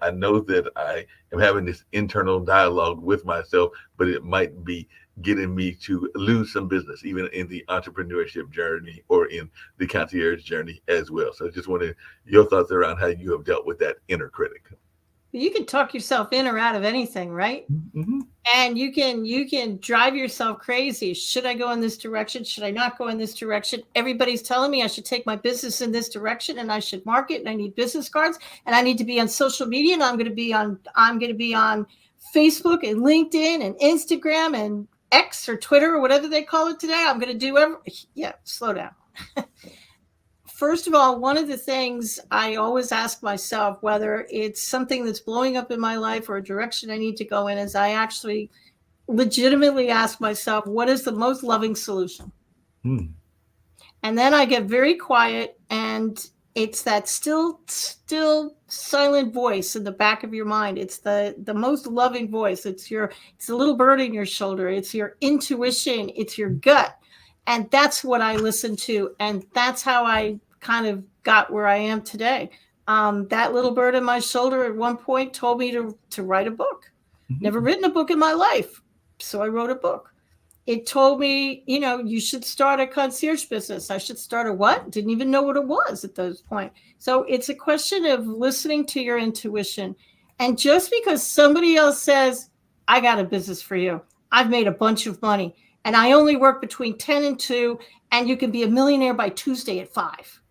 I know that I am having this internal dialogue with myself, but it might be getting me to lose some business, even in the entrepreneurship journey or in the concierge journey as well. So I just wanted your thoughts around how you have dealt with that inner critic. You can talk yourself in or out of anything, right? Mm-hmm. And you can drive yourself crazy. Should I go in this direction? Should I not go in this direction? Everybody's telling me I should take my business in this direction, and I should market, and I need business cards, and I need to be on social media, and I'm going to be on Facebook and LinkedIn and Instagram and X or Twitter or whatever they call it today. I'm going to do slow down. First of all, one of the things I always ask myself, whether it's something that's blowing up in my life or a direction I need to go in, is I actually legitimately ask myself, what is the most loving solution? And then I get very quiet, and it's that still silent voice in the back of your mind. It's the most loving voice. It's the little bird in your shoulder. It's your intuition. It's your gut. And that's what I listen to. And that's how I kind of got where I am today. That little bird in my shoulder at one point told me to write a book. Never written a book in my life. So I wrote a book. It told me, you should start a concierge business. I should start a what? Didn't even know what it was at those point. So it's a question of listening to your intuition. And just because somebody else says, I got a business for you, I've made a bunch of money, and I only work between 10 and 2, and you can be a millionaire by Tuesday at 5.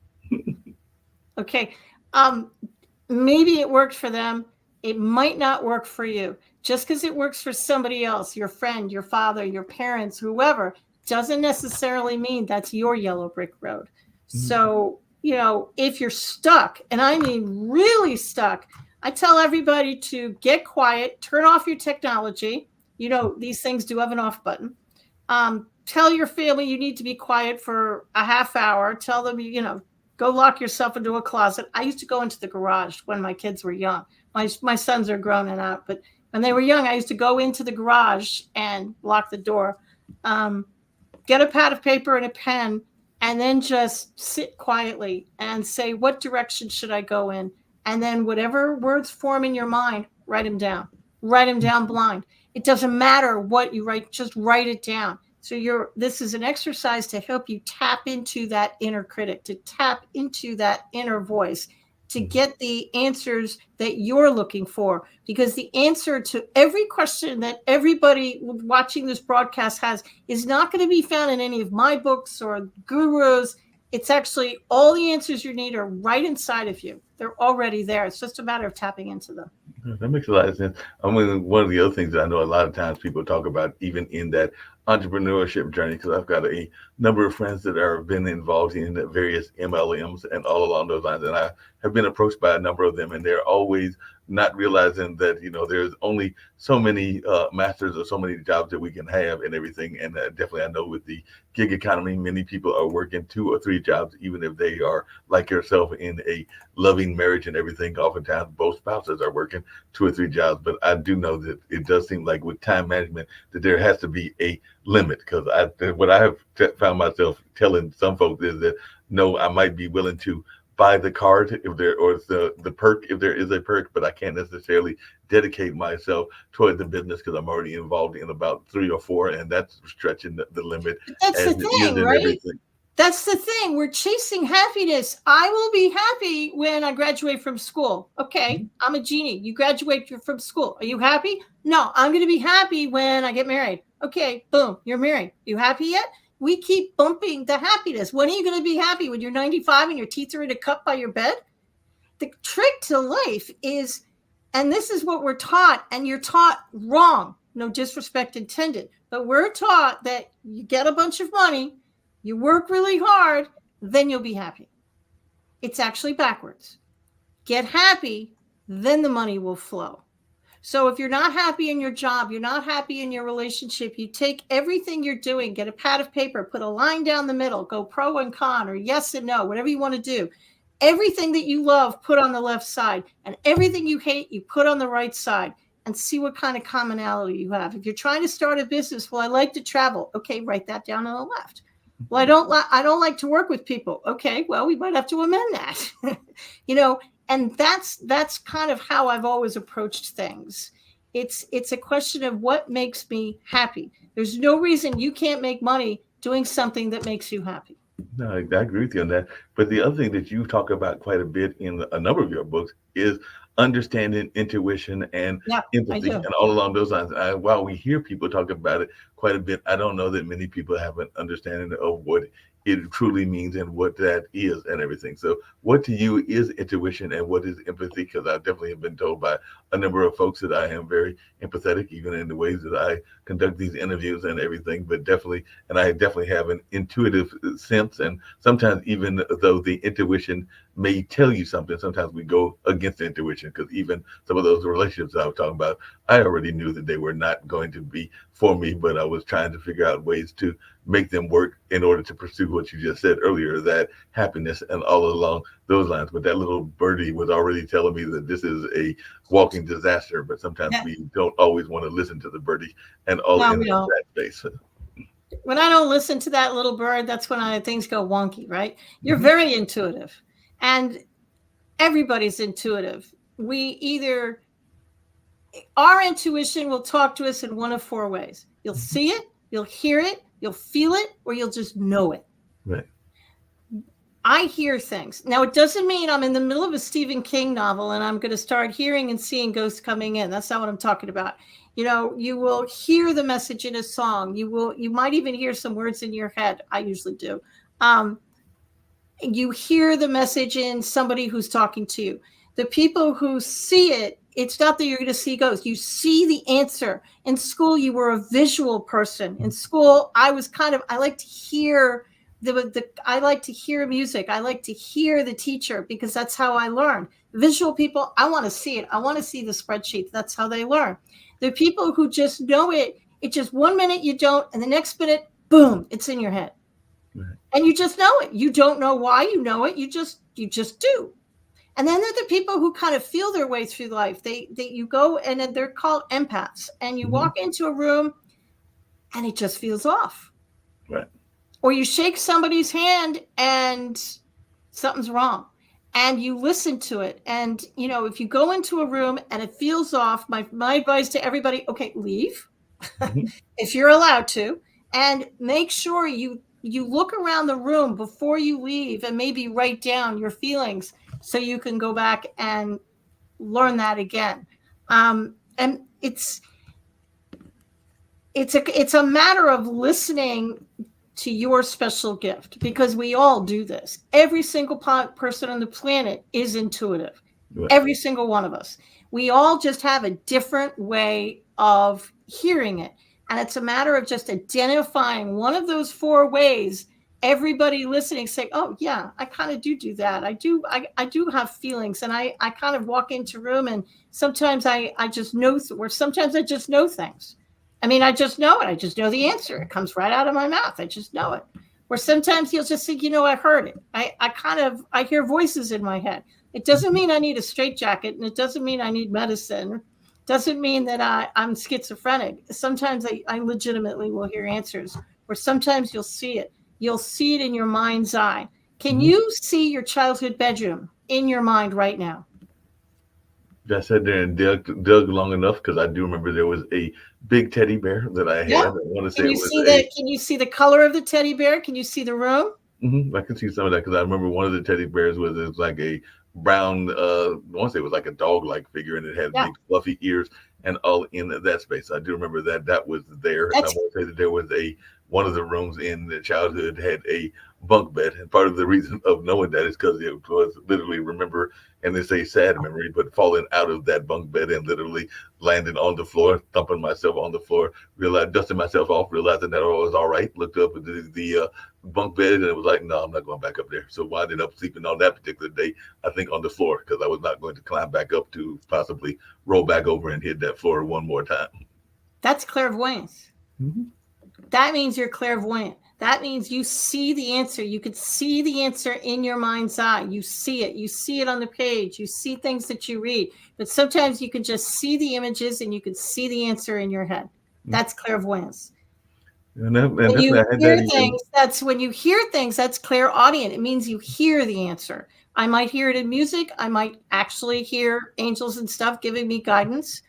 Okay. Maybe it worked for them. It might not work for you. Just because it works for somebody else, your friend, your father, your parents, whoever, doesn't necessarily mean that's your yellow brick road. So, if you're stuck, and I mean really stuck, I tell everybody to get quiet, turn off your technology. These things do have an off button. Tell your family you need to be quiet for a half hour. Tell them, go lock yourself into a closet. I used to go into the garage when my kids were young. My sons are grown and out, but when they were young, I used to go into the garage and lock the door, get a pad of paper and a pen, and then just sit quietly and say, what direction should I go in? And then whatever words form in your mind, write them down. Write them down blind. It doesn't matter what you write, just write it down. So this is an exercise to help you tap into that inner critic, to tap into that inner voice, to get the answers that you're looking for. Because the answer to every question that everybody watching this broadcast has is not going to be found in any of my books or gurus. It's actually all the answers you need are right inside of you. They're already there. It's just a matter of tapping into them. That makes a lot of sense. I mean, one of the other things that I know a lot of times people talk about, even in that entrepreneurship journey, because I've got a number of friends that have been involved in various MLMs and all along those lines, and I have been approached by a number of them, and they're always not realizing that there's only so many masters or so many jobs that we can have and everything. And definitely, I know with the gig economy, many people are working 2 or 3 jobs, even if they are like yourself in a loving marriage and everything. Oftentimes, both spouses are working 2 or 3 jobs. But I do know that it does seem like with time management that there has to be a limit, because what I have found myself telling some folks is that no, I might be willing to buy the card if there, or the perk if there is a perk, but I can't necessarily dedicate myself toward the business because I'm already involved in about 3 or 4, and that's stretching the limit. That's the thing, right? Everything. That's the thing. We're chasing happiness. I will be happy when I graduate from school. Okay, I'm a genie. You graduate from school. Are you happy? No, I'm going to be happy when I get married. Okay, boom, you're married. You happy yet? We keep bumping the happiness. When are you going to be happy? When you're 95 and your teeth are in a cup by your bed? The trick to life is, and this is what we're taught, and you're taught wrong. No disrespect intended, but we're taught that you get a bunch of money, you work really hard, then you'll be happy. It's actually backwards. Get happy, then the money will flow. So if you're not happy in your job, you're not happy in your relationship, you take everything you're doing, get a pad of paper, put a line down the middle, go pro and con or yes and no, whatever you want to do. Everything that you love, put on the left side, and everything you hate, you put on the right side, and see what kind of commonality you have. If you're trying to start a business, well, I like to travel. Okay, write that down on the left. Well, I don't like to work with people. Okay, well, we might have to amend that. And that's kind of how I've always approached things. It's a question of what makes me happy. There's no reason you can't make money doing something that makes you happy. No, I agree with you on that. But the other thing that you talk about quite a bit in a number of your books is understanding intuition and Yeah, I empathy, do. and all along those lines. While we hear people talk about it quite a bit, I don't know that many people have an understanding of what it truly means and what that is and everything. So, what to you is intuition and what is empathy? Because I definitely have been told by a number of folks that I am very empathetic, even in the ways that I conduct these interviews and everything. But definitely, and I definitely have an intuitive sense. And sometimes, even though the intuition may tell you something, sometimes we go against the intuition, because even some of those relationships I was talking about, I already knew that they were not going to be for me, but I was trying to figure out ways to make them work in order to pursue what you just said earlier, that happiness and all along those lines. But that little birdie was already telling me that this is a walking disaster, but sometimes Yeah. we don't always want to listen to the birdie and all No, in we don't. that space. When I don't listen to that little bird, that's when things go wonky, right? You're Mhm. very intuitive, and everybody's intuitive. Our intuition will talk to us in one of four ways. You'll see it, you'll hear it, you'll feel it, or you'll just know it. Right. I hear things. Now, it doesn't mean I'm in the middle of a Stephen King novel and I'm going to start hearing and seeing ghosts coming in. That's not what I'm talking about. You will hear the message in a song. You might even hear some words in your head. I usually do. You hear the message in somebody who's talking to you. The people who see it, it's not that you're going to see ghosts. You see the answer. In school, you were a visual person. In school, I like to hear I like to hear music. I like to hear the teacher, because that's how I learn. Visual people, I want to see it. I want to see the spreadsheet. That's how they learn. The people who just know it, it's just 1 minute you don't, and the next minute, boom, it's in your head. Right. And you just know it. You don't know why you know it. You just do. And then there are the people who kind of feel their way through life. You go, and then they're called empaths. And you walk into a room and it just feels off. Right. Or you shake somebody's hand and something's wrong. And you listen to it. And, if you go into a room and it feels off, my advice to everybody, okay, leave if you're allowed to, and make sure you look around the room before you leave and maybe write down your feelings so you can go back and learn that again. And it's a matter of listening to your special gift, because we all do this. Every single person on the planet is intuitive. Right. Every single one of us. We all just have a different way of hearing it. And it's a matter of just identifying one of those four ways. Everybody listening say, oh yeah, I kind of do that. I do have feelings, and I kind of walk into a room, and sometimes I just know, or sometimes I just know things. I mean, I just know it. I just know the answer. It comes right out of my mouth. I just know it. Or sometimes you'll just think, I heard it. I hear voices in my head. It doesn't mean I need a straitjacket, and it doesn't mean I need medicine. It doesn't mean that I'm schizophrenic. Sometimes I legitimately will hear answers. Or sometimes you'll see it. You'll see it in your mind's eye. Can you see your childhood bedroom in your mind right now? I sat there and dug long enough, because I do remember there was a big teddy bear that I had. Yeah. I want to say Can you see the color of the teddy bear? Can you see the room? I can see some of that, because I remember one of the teddy bears was like a brown, I want to say it was like a dog-like figure, and it had big fluffy ears and all in that space. I do remember that was there. And I want to say that there was one of the rooms in the childhood had a bunk bed, and part of the reason of knowing that is because it was literally, remember, and it's a sad memory, but falling out of that bunk bed and literally landing on the floor, thumping myself on the floor, dusting myself off, realizing that I was all right, looked up at the bunk bed, and it was like, no, I'm not going back up there. So I ended up sleeping on that particular day, I think, on the floor, because I was not going to climb back up to possibly roll back over and hit that floor one more time. That's clairvoyance. That means you're clairvoyant. That means you see the answer. You could see the answer in your mind's eye. You see it. You see it on the page. You see things that you read. But sometimes you can just see the images, and you can see the answer in your head. That's clairvoyance. When you hear things, that's clairaudient. It means you hear the answer. I might hear it in music. I might actually hear angels and stuff giving me guidance.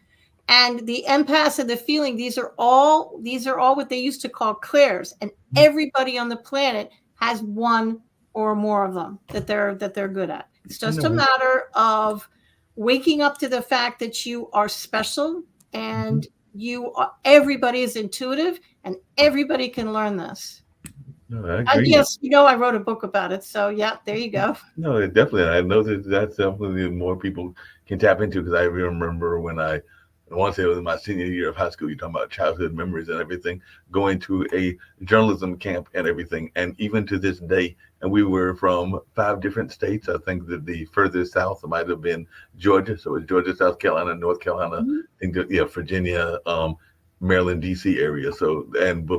And the empaths and the feeling, these are all what they used to call clairs. And everybody on the planet has one or more of them that they're good at. It's just a matter of waking up to the fact that you are special, and everybody is intuitive, and everybody can learn this. No, I agree. Yes, I wrote a book about it. So yeah, there you go. No, definitely. I know that's definitely more people can tap into, because I remember when I want to say it was my senior year of high school, you're talking about childhood memories and everything, going to a journalism camp and everything. And even to this day, and we were from 5 different states. I think that the furthest south might have been Georgia. So it's Georgia, South Carolina, North Carolina, I think that, Virginia, Maryland, DC area. So, and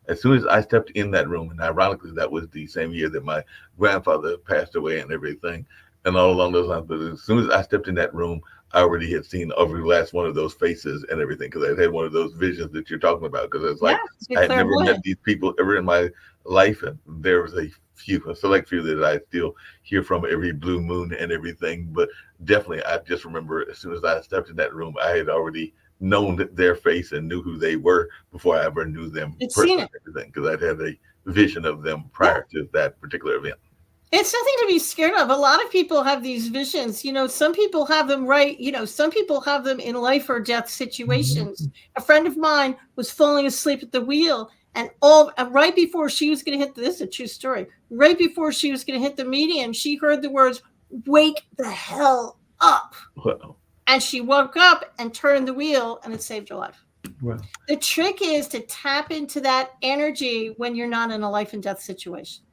as soon as I stepped in that room, and ironically, that was the same year that my grandfather passed away and everything, and all along those lines. But as soon as I stepped in that room, I already had seen every last one of those faces and everything, because I had one of those visions that you're talking about. Because it's like, I had never met these people ever in my life, and there was a select few that I still hear from every blue moon and everything. But definitely, I just remember as soon as I stepped in that room, I had already known their face and knew who they were before I ever knew them personally, and everything, because I'd had a vision of them prior to that particular event. It's nothing to be scared of. A lot of people have these visions. Some people have them some people have them in life or death situations. A friend of mine was falling asleep at the wheel, and right before she was going to hit, this is a true story, right before she was going to hit the median, she heard the words, "Wake the hell up." Wow. And she woke up and turned the wheel, and it saved her life. Wow. The trick is to tap into that energy when you're not in a life and death situation.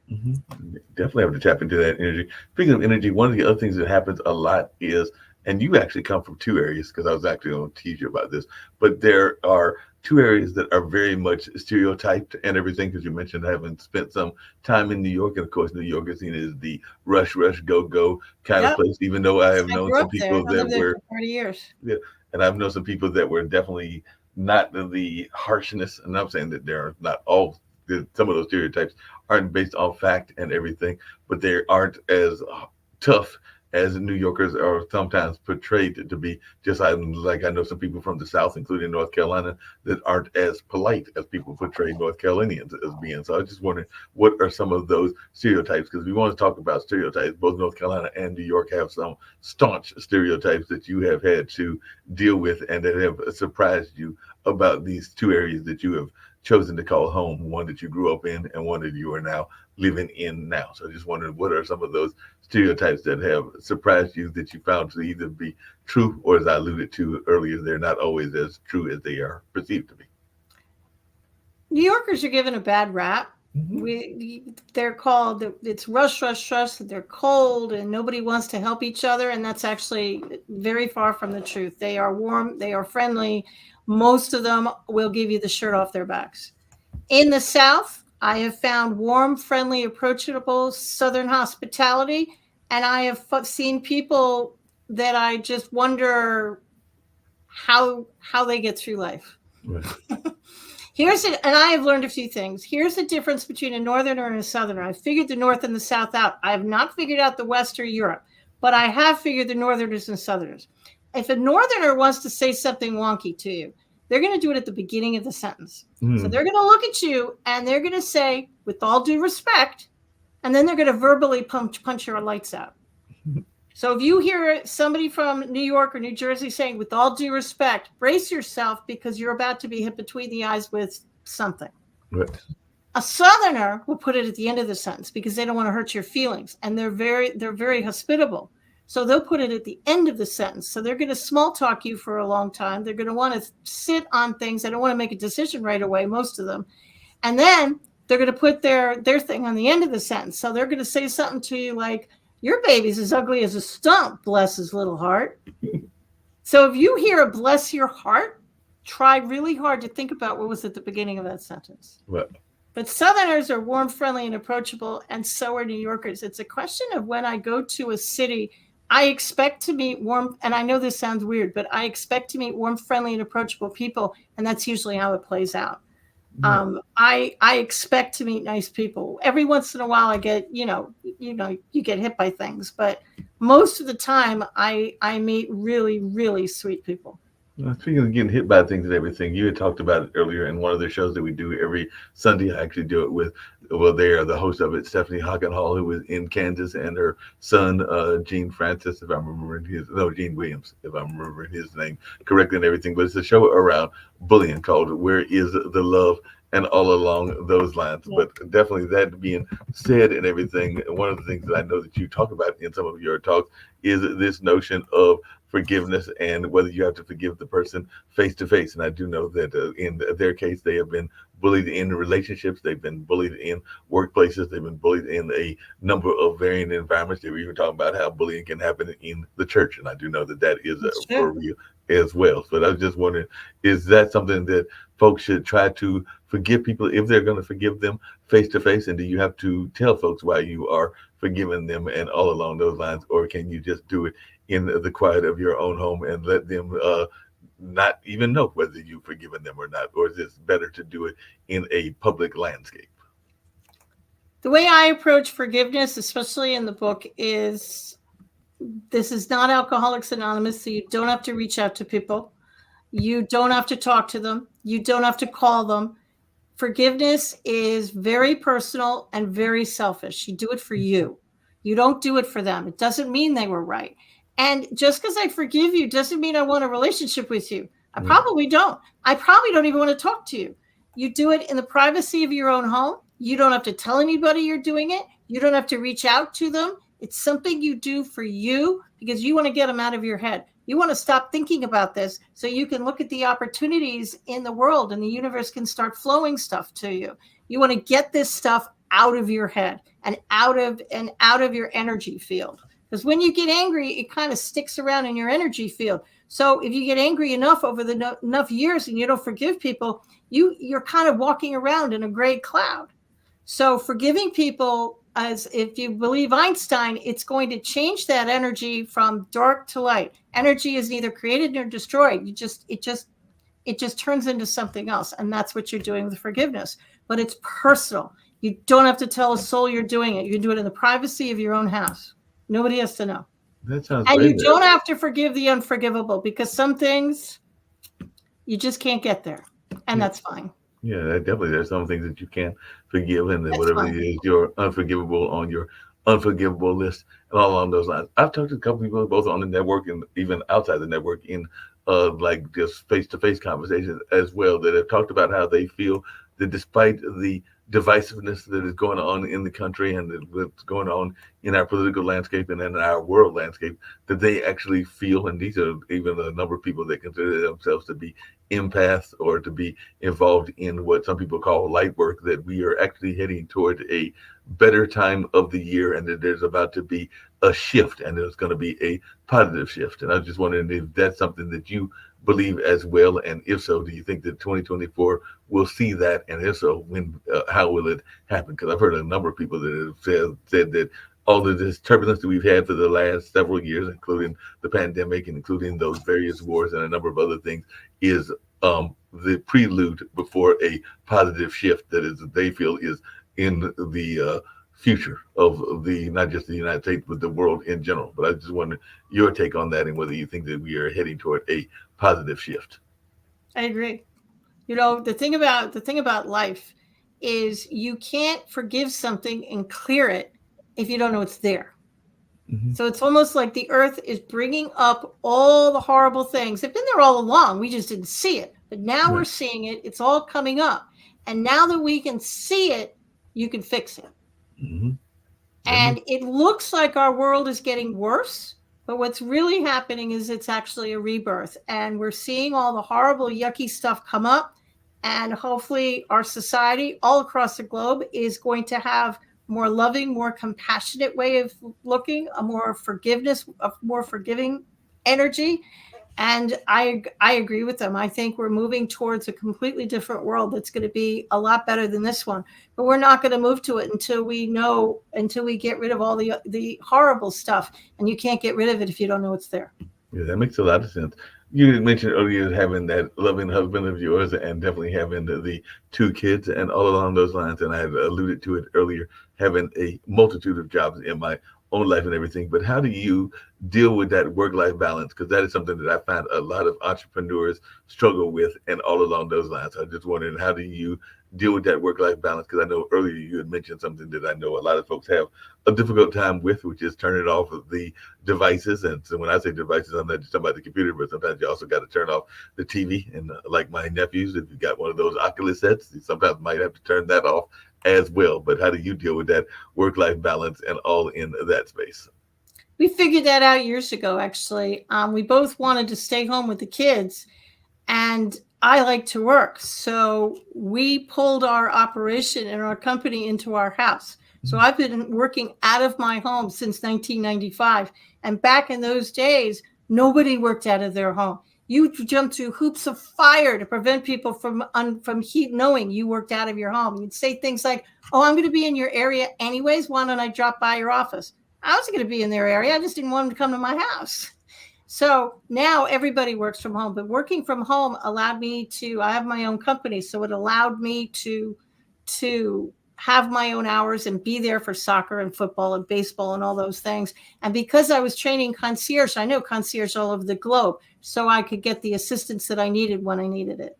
Definitely have to tap into that energy. Speaking of energy, one of the other things that happens a lot is, and you actually come from 2 areas, because I was actually going to teach you about this, but there are 2 areas that are very much stereotyped and everything, because you mentioned having spent some time in New York, and of course New York is seen as the rush, go kind of place, even though I have known some people that were for 30 years. Yeah, and I've known some people that were definitely not the harshness, and I'm saying that there are not all, some of those stereotypes aren't based on fact and everything, but they aren't as tough as New Yorkers are sometimes portrayed to be. Just like I know some people from the South, including North Carolina, that aren't as polite as people portray North Carolinians as being. So I was just wondering, what are some of those stereotypes? Because we want to talk about stereotypes. Both North Carolina and New York have some staunch stereotypes that you have had to deal with and that have surprised you about these 2 areas that you have chosen to call home, one that you grew up in and one that you are now living in now. So I just wondered, what are some of those stereotypes that have surprised you that you found to either be true, or, as I alluded to earlier, they're not always as true as they are perceived to be? New Yorkers are given a bad rap. They're called, it's rush, they're cold, and nobody wants to help each other, and that's actually very far from the truth. They are warm, they are friendly. Most of them will give you the shirt off their backs. In the South, I have found warm, friendly, approachable Southern hospitality, and I have seen people that I just wonder how they get through life. Right. And I have learned a few things. Here's the difference between a Northerner and a Southerner. I figured the North and the South out. I have not figured out the West or Europe, but I have figured the Northerners and Southerners. If a Northerner wants to say something wonky to you, they're going to do it at the beginning of the sentence. So they're going to look at you and they're going to say, "With all due respect," and then they're going to verbally punch your lights out. So if you hear somebody from New York or New Jersey saying, "With all due respect," brace yourself, because you're about to be hit between the eyes with something. Right. A Southerner will put it at the end of the sentence because they don't want to hurt your feelings, and they're very hospitable. So they'll put it at the end of the sentence. So they're going to small talk you for a long time. They're going to want to sit on things. They don't want to make a decision right away, most of them. And then they're going to put their thing on the end of the sentence. So they're going to say something to you like, "Your baby's as ugly as a stump, bless his little heart." So if you hear a "bless your heart," try really hard to think about what was at the beginning of that sentence. Right. But Southerners are warm, friendly, and approachable, and so are New Yorkers. It's a question of, when I go to a city, I expect to meet warm, and I know this sounds weird, but I expect to meet warm, friendly, and approachable people, and that's usually how it plays out. I expect to meet nice people. Every once in a while, I get, you get hit by things, but most of the time, I meet really, really sweet people. Speaking of getting hit by things and everything, you had talked about it earlier in one of the shows that we do every Sunday. I actually do it with, well, they are the host of it, Stephanie Hockenhall, who was in Kansas, and her son, Gene Francis, if I'm remembering Gene Williams, if I'm remembering his name correctly and everything. But it's a show around bullying called Where Is the Love? And all along those lines. Yeah. But definitely that being said and everything, one of the things that I know that you talk about in some of your talks is this notion of forgiveness and whether you have to forgive the person face to face. And I do know that in their case, they have been bullied in relationships, they've been bullied in workplaces, they've been bullied in a number of varying environments. They were even talking about how bullying can happen in the church. And I do know that that is for real as well. So I was just wondering, is that something that folks should try to forgive people if they're going to forgive them face to face? And do you have to tell folks why you are forgiving them and all along those lines? Or can you just do it in the quiet of your own home and let them not even know whether you've forgiven them or not? Or is it better to do it in a public landscape? The way I approach forgiveness, especially in the book, is this is not Alcoholics Anonymous, so you don't have to reach out to people. You don't have to talk to them. You don't have to call them. Forgiveness is very personal and very selfish. You do it for you. You don't do it for them. It doesn't mean they were right. And just because I forgive you doesn't mean I want a relationship with you. I probably don't. I probably don't even want to talk to you. You do it in the privacy of your own home. You don't have to tell anybody you're doing it. You don't have to reach out to them. It's something you do for you because you want to get them out of your head. You want to stop thinking about this so you can look at the opportunities in the world and the universe can start flowing stuff to you. You want to get this stuff out of your head and out of your energy field. Because when you get angry, it kind of sticks around in your energy field. So if you get angry enough over enough years and you don't forgive people, you're kind of walking around in a gray cloud. So forgiving people, as if you believe Einstein, it's going to change that energy from dark to light. Energy is neither created nor destroyed. It just turns into something else. And that's what you're doing with forgiveness. But it's personal. You don't have to tell a soul you're doing it. You can do it in the privacy of your own house. Nobody has to know. That sounds and great. You don't have to forgive the unforgivable because some things you just can't get there. And that's fine. Yeah, definitely. There's some things that you can't forgive, and then That's whatever fine. it is, you're unforgivable on your unforgivable list, and all along those lines. I've talked to a couple people, both on the network and even outside the network, in like just face-to-face conversations as well, that have talked about how they feel that despite the divisiveness that is going on in the country and what's going on in our political landscape and in our world landscape, that they actually feel, and these are even a number of people that consider themselves to be empaths or to be involved in what some people call light work, that we are actually heading toward a better time of the year and that there's about to be a shift and there's going to be a positive shift. And I was just wondering if that's something that you believe as well, and if so, do you think that 2024 will see that, and if so, when, how will it happen? Because I've heard a number of people that have said that all of this turbulence that we've had for the last several years, including the pandemic and including those various wars and a number of other things, is the prelude before a positive shift that is, they feel, is in the future of the, not just the United States, but the world in general. But I just wonder your take on that and whether you think that we are heading toward a positive shift. I agree. You know, the thing about life is you can't forgive something and clear it if you don't know it's there. Mm-hmm. So it's almost like the earth is bringing up all the horrible things. They've been there all along. We just didn't see it. But now we're seeing it. It's all coming up. And now that we can see it, you can fix it. Mm-hmm. And it looks like our world is getting worse. But what's really happening is it's actually a rebirth. And we're seeing all the horrible, yucky stuff come up. And hopefully our society all across the globe is going to have more loving, more compassionate way of looking, a more forgiving energy. And I agree with them. I think we're moving towards a completely different world that's going to be a lot better than this one. But we're not going to move to it until we get rid of all the horrible stuff. And you can't get rid of it if you don't know it's there. Yeah, that makes a lot of sense. You mentioned earlier having that loving husband of yours and definitely having the two kids and all along those lines. And I had alluded to it earlier, having a multitude of jobs in my own life and everything. But how do you deal with that work-life balance? Because that is something that I find a lot of entrepreneurs struggle with, and all along those lines. I just wondering, how do you deal with that work-life balance? Because I know earlier you had mentioned something that I know a lot of folks have a difficult time with, which is turning off of the devices. And so when I say devices, I'm not just talking about the computer, but sometimes you also got to turn off the TV. And like my nephews, if you got one of those Oculus sets, you sometimes might have to turn that off as well. But how do you deal with that work-life balance and all in that space? We figured that out years ago, actually. We both wanted to stay home with the kids, and I like to work. So we pulled our operation and our company into our house. So I've been working out of my home since 1995. And back in those days, nobody worked out of their home. You jumped through hoops of fire to prevent people from heat, knowing you worked out of your home. You'd say things like, "Oh, I'm going to be in your area anyways. Why don't I drop by your office?" I wasn't going to be in their area. I just didn't want them to come to my house. So now everybody works from home, but working from home allowed me to, I have my own company. So it allowed me to have my own hours and be there for soccer and football and baseball and all those things. And because I was training concierge, I know concierge all over the globe, so I could get the assistance that I needed when I needed it.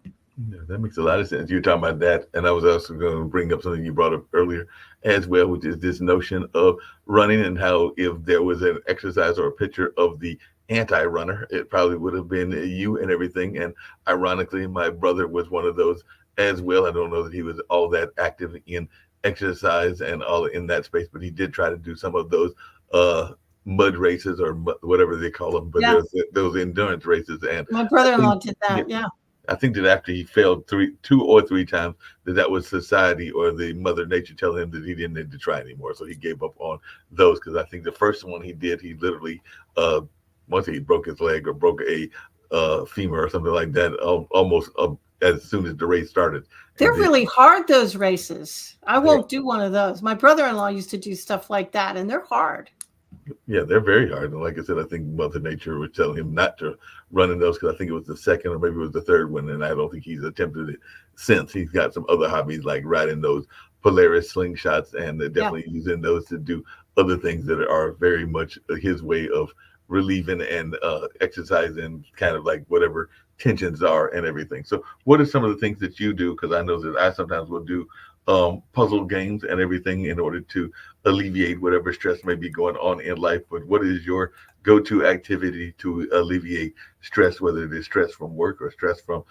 Yeah, that makes a lot of sense. You're talking about that, and I was also going to bring up something you brought up earlier as well, which is this notion of running, and how if there was an exercise or a picture of the anti-runner, it probably would have been you and everything. And ironically, my brother was one of those as well. I don't know that he was all that active in exercise and all in that space, but he did try to do some of those mud races or whatever they call them, but Yeah. those endurance races. And My brother-in-law did that. yeah, Yeah. I think that after he failed two or three times, that was society or the Mother Nature telling him that he didn't need to try anymore. So he gave up on those, because I think the first one he did, he literally once he broke his leg or broke a femur or something like that, almost as soon as the race started. They're And then, really hard, those races. I won't do one of those. My brother-in-law used to do stuff like that, and they're hard. yeah, they're very hard. And like I said, I think Mother Nature was telling him not to run in those, because I think it was the second or maybe it was the third one. And I don't think he's attempted it since. He's got some other hobbies like riding those Polaris slingshots, and definitely using those to do other things that are very much his way of relieving and exercising kind of like whatever tensions are and everything. So what are some of the things that you do? Because I know that I sometimes will do puzzle games and everything in order to alleviate whatever stress may be going on in life. But what is your go-to activity to alleviate stress, whether it is stress from work or stress from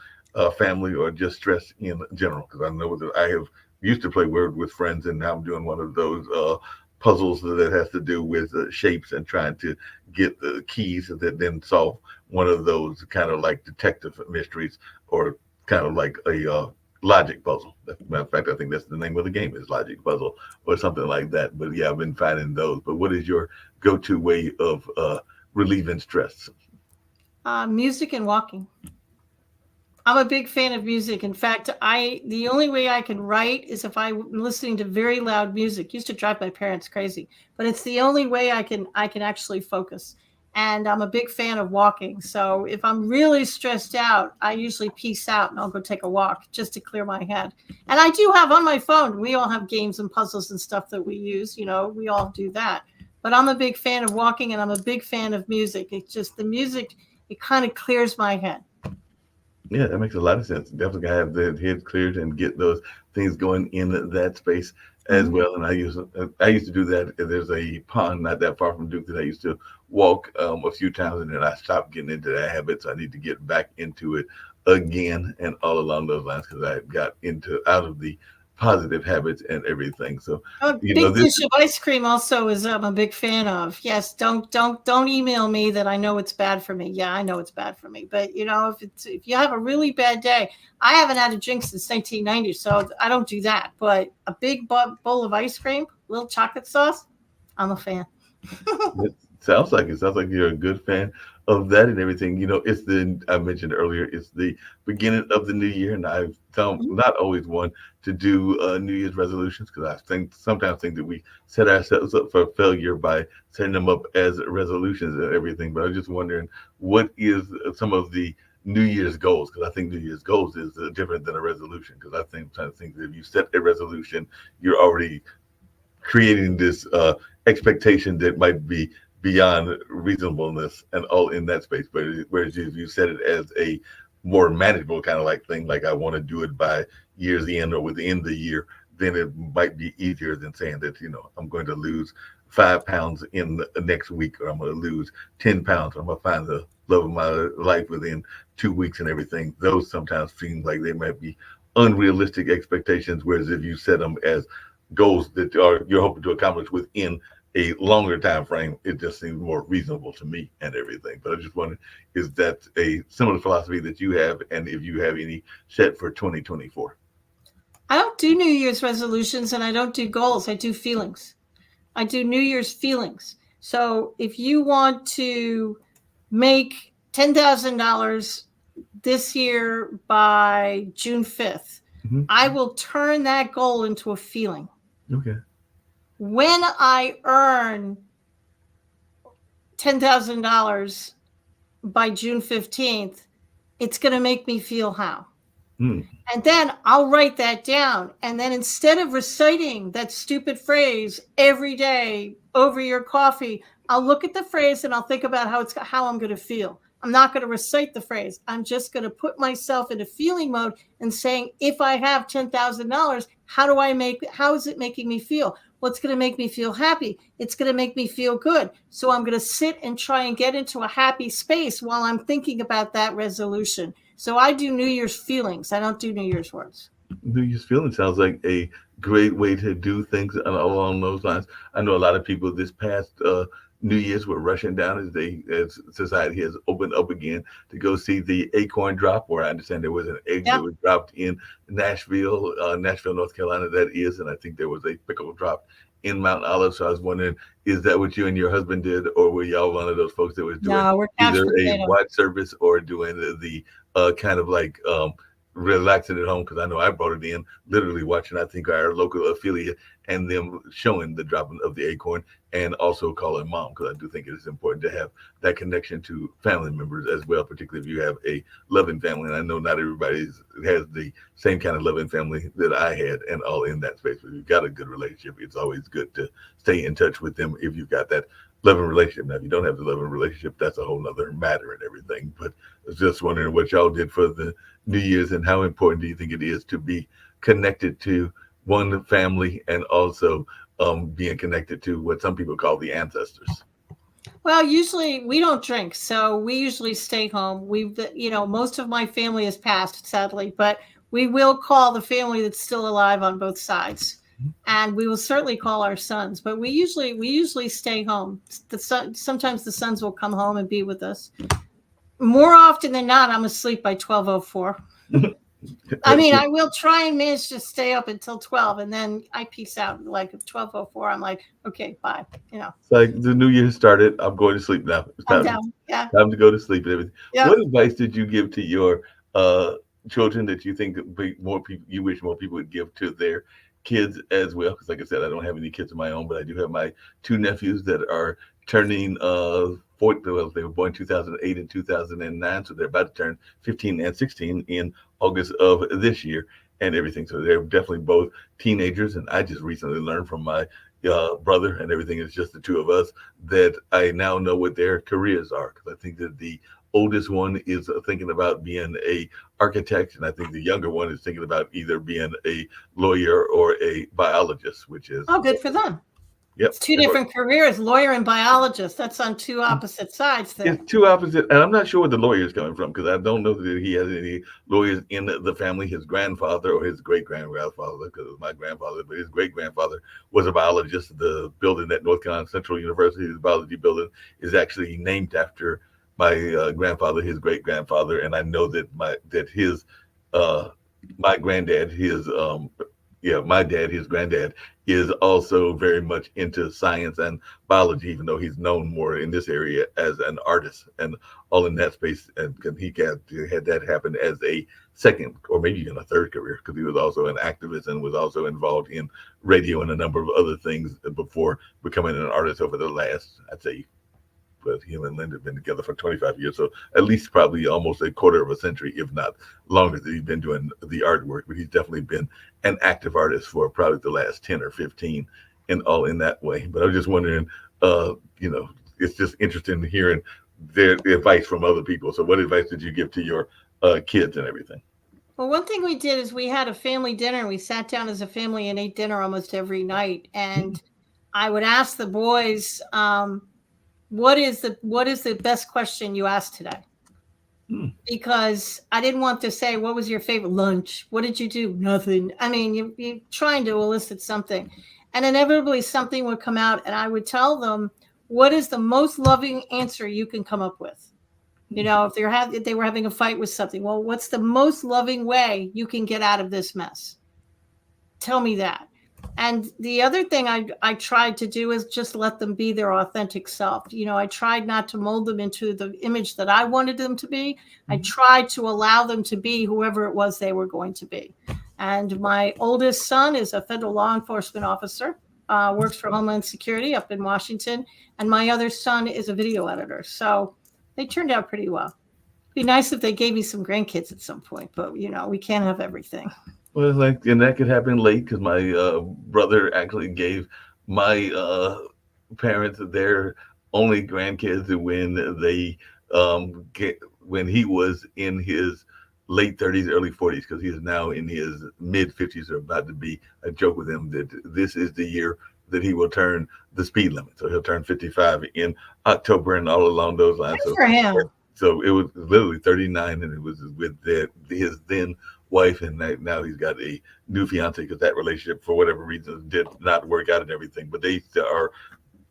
family or just stress in general? Because I know that I have used to play Word with friends, and now I'm doing one of those puzzles that has to do with shapes and trying to get the keys that then solve one of those kind of like detective mysteries, or kind of like a logic puzzle. Matter of fact, I think that's the name of the game, is logic puzzle or something like that. But yeah, I've been finding those. But what is your go-to way of relieving stress? Music and walking. I'm a big fan of music. In fact, the only way I can write is if I'm listening to very loud music. It used to drive my parents crazy, but it's the only way I can actually focus. And I'm a big fan of walking. So if I'm really stressed out, I usually peace out and I'll go take a walk just to clear my head. And I do have on my phone, we all have games and puzzles and stuff that we use, we all do that. But I'm a big fan of walking, and I'm a big fan of music. It's just the music, it kind of clears my head. Yeah, that makes a lot of sense. Definitely gotta have the head cleared and get those things going in that space as well. And I used to do that. There's a pond not that far from Duke that I used to walk a few times, and then I stopped getting into that habit. So I need to get back into it again, and all along those lines, because I got out of the positive habits and everything. So Big dish of ice cream also is I'm a big fan of. Yes, don't email me that I know it's bad for me. Yeah, I know it's bad for me, but if you have a really bad day, I haven't had a drink since 1990, so I don't do that. But a big bowl of ice cream, little chocolate sauce, I'm a fan. It sounds like you're a good fan of that and everything. I mentioned earlier, it's the beginning of the new year, and I've not always one to do New Year's resolutions, because I sometimes think that we set ourselves up for failure by setting them up as resolutions and everything. But I'm just wondering, what is some of the New Year's goals? Because I think New Year's goals is different than a resolution. Because I think that if you set a resolution, you're already creating this expectation that might be beyond reasonableness and all in that space. But whereas if you set it as a more manageable kind of like thing, like I want to do it by year's end or within the year, then it might be easier than saying that, I'm going to lose 5 pounds in the next week, or I'm going to lose 10 pounds. I'm going to find the love of my life within 2 weeks and everything. Those sometimes seem like they might be unrealistic expectations. Whereas if you set them as goals that you're hoping to accomplish within a longer time frame, it just seems more reasonable to me and everything. But I just wondered, is that a similar philosophy that you have, and if you have any set for 2024? I don't do New Year's resolutions, and I don't do goals. I do feelings. I do New Year's feelings. So if you want to make $10,000 this year by June 5th, I will turn that goal into a feeling. Okay. When I earn $10,000 by June 15th, it's going to make me feel how. And then I'll write that down. And then instead of reciting that stupid phrase every day over your coffee, I'll look at the phrase and I'll think about how I'm going to feel. I'm not going to recite the phrase. I'm just going to put myself into feeling mode and saying, if I have $10,000, how is it making me feel? What's going to make me feel happy? It's going to make me feel good. So I'm going to sit and try and get into a happy space while I'm thinking about that resolution. So I do New Year's feelings. I don't do New Year's words. New Year's feelings sounds like a great way to do things along those lines. I know a lot of people this past New Year's were rushing down as society has opened up again to go see the acorn drop, where I understand there was an egg that was dropped in Nashville, North Carolina, that is. And I think there was a pickle drop in Mount Olive. So I was wondering, is that what you and your husband did, or were y'all one of those folks that was doing either a watch service or doing the kind of like relaxing at home? Because I know I brought it in, literally watching, I think, our local affiliate and them showing the dropping of the acorn, and also calling mom, because I do think it is important to have that connection to family members as well, particularly if you have a loving family. And I know not everybody has the same kind of loving family that I had, and all in that space. But if you've got a good relationship, it's always good to stay in touch with them if you've got that loving relationship. Now, if you don't have the loving relationship, that's a whole nother matter and everything. But I was just wondering what y'all did for the New Year's, and how important do you think it is to be connected to one family, and also being connected to what some people call the ancestors? Well, usually we don't drink, so we usually stay home. Most of my family has passed, sadly, but we will call the family that's still alive on both sides. And we will certainly call our sons, but we usually stay home. Sometimes the sons will come home and be with us. More often than not, I'm asleep by 12:04. I mean, I will try and manage to stay up until 12, and then I peace out. Like at 12:04, I'm like, okay, bye. It's like the New Year started. I'm going to sleep now. It's time, time to go to sleep and everything. Yeah. What advice did you give to your children that you think you wish more people would give to their kids as well? Because like I said, I don't have any kids of my own, but I do have my two nephews that are turning 40. Well, they were born 2008 and 2009, so they're about to turn 15 and 16 in August of this year and everything. So they're definitely both teenagers, and I just recently learned from my brother and everything. It's just the two of us that I now know what their careers are, because I think that the oldest one is thinking about being a architect, and I think the younger one is thinking about either being a lawyer or a biologist, which is good for them. Yep. It's two different careers, lawyer and biologist. That's on two opposite sides there. It's two opposite, and I'm not sure where the lawyer is coming from, because I don't know that he has any lawyers in the family. His grandfather or his great-grandfather, because it was my grandfather, but his great-grandfather was a biologist. The building at North Carolina Central University, the biology building, is actually named after my grandfather, his great-grandfather. And I know that my dad, his granddad is also very much into science and biology, even though he's known more in this area as an artist and all in that space. And he had that happen as a second or maybe even a third career, because he was also an activist and was also involved in radio and a number of other things before becoming an artist over the last, I'd say, but him and Linda have been together for 25 years. So at least probably almost a quarter of a century, if not longer, that he's been doing the artwork. But he's definitely been an active artist for probably the last 10 or 15 and all in that way. But I was just wondering, you know, it's just interesting hearing their advice from other people. So what advice did you give to your kids and everything? Well, one thing we did is we had a family dinner. We sat down as a family and ate dinner almost every night. And I would ask the boys, what is the best question you asked today? Because I didn't want to say, what was your favorite lunch? What did you do? Nothing. I mean, you're trying to elicit something. And inevitably something would come out, and I would tell them, what is the most loving answer you can come up with? You know, if they were having a fight with something, well, what's the most loving way you can get out of this mess? Tell me that. And the other thing I tried to do is just let them be their authentic self. You know, I tried not to mold them into the image that I wanted them to be. I tried to allow them to be whoever it was they were going to be. And my oldest son is a federal law enforcement officer, works for Homeland Security up in Washington. And my other son is a video editor. So they turned out pretty well. It'd be nice if they gave me some grandkids at some point, but you know, we can't have everything. Well, like, and that could happen late because my brother actually gave my parents their only grandkids when they when he was in his late 30s, early 40s, because he is now in his mid 50s or about to be. I joke with him that this is the year that he will turn the speed limit. So he'll turn 55 in October and all along those lines. Good for him. So it was literally 39, and it was with his then wife, and now he's got a new fiance because that relationship, for whatever reason, did not work out and everything. But they are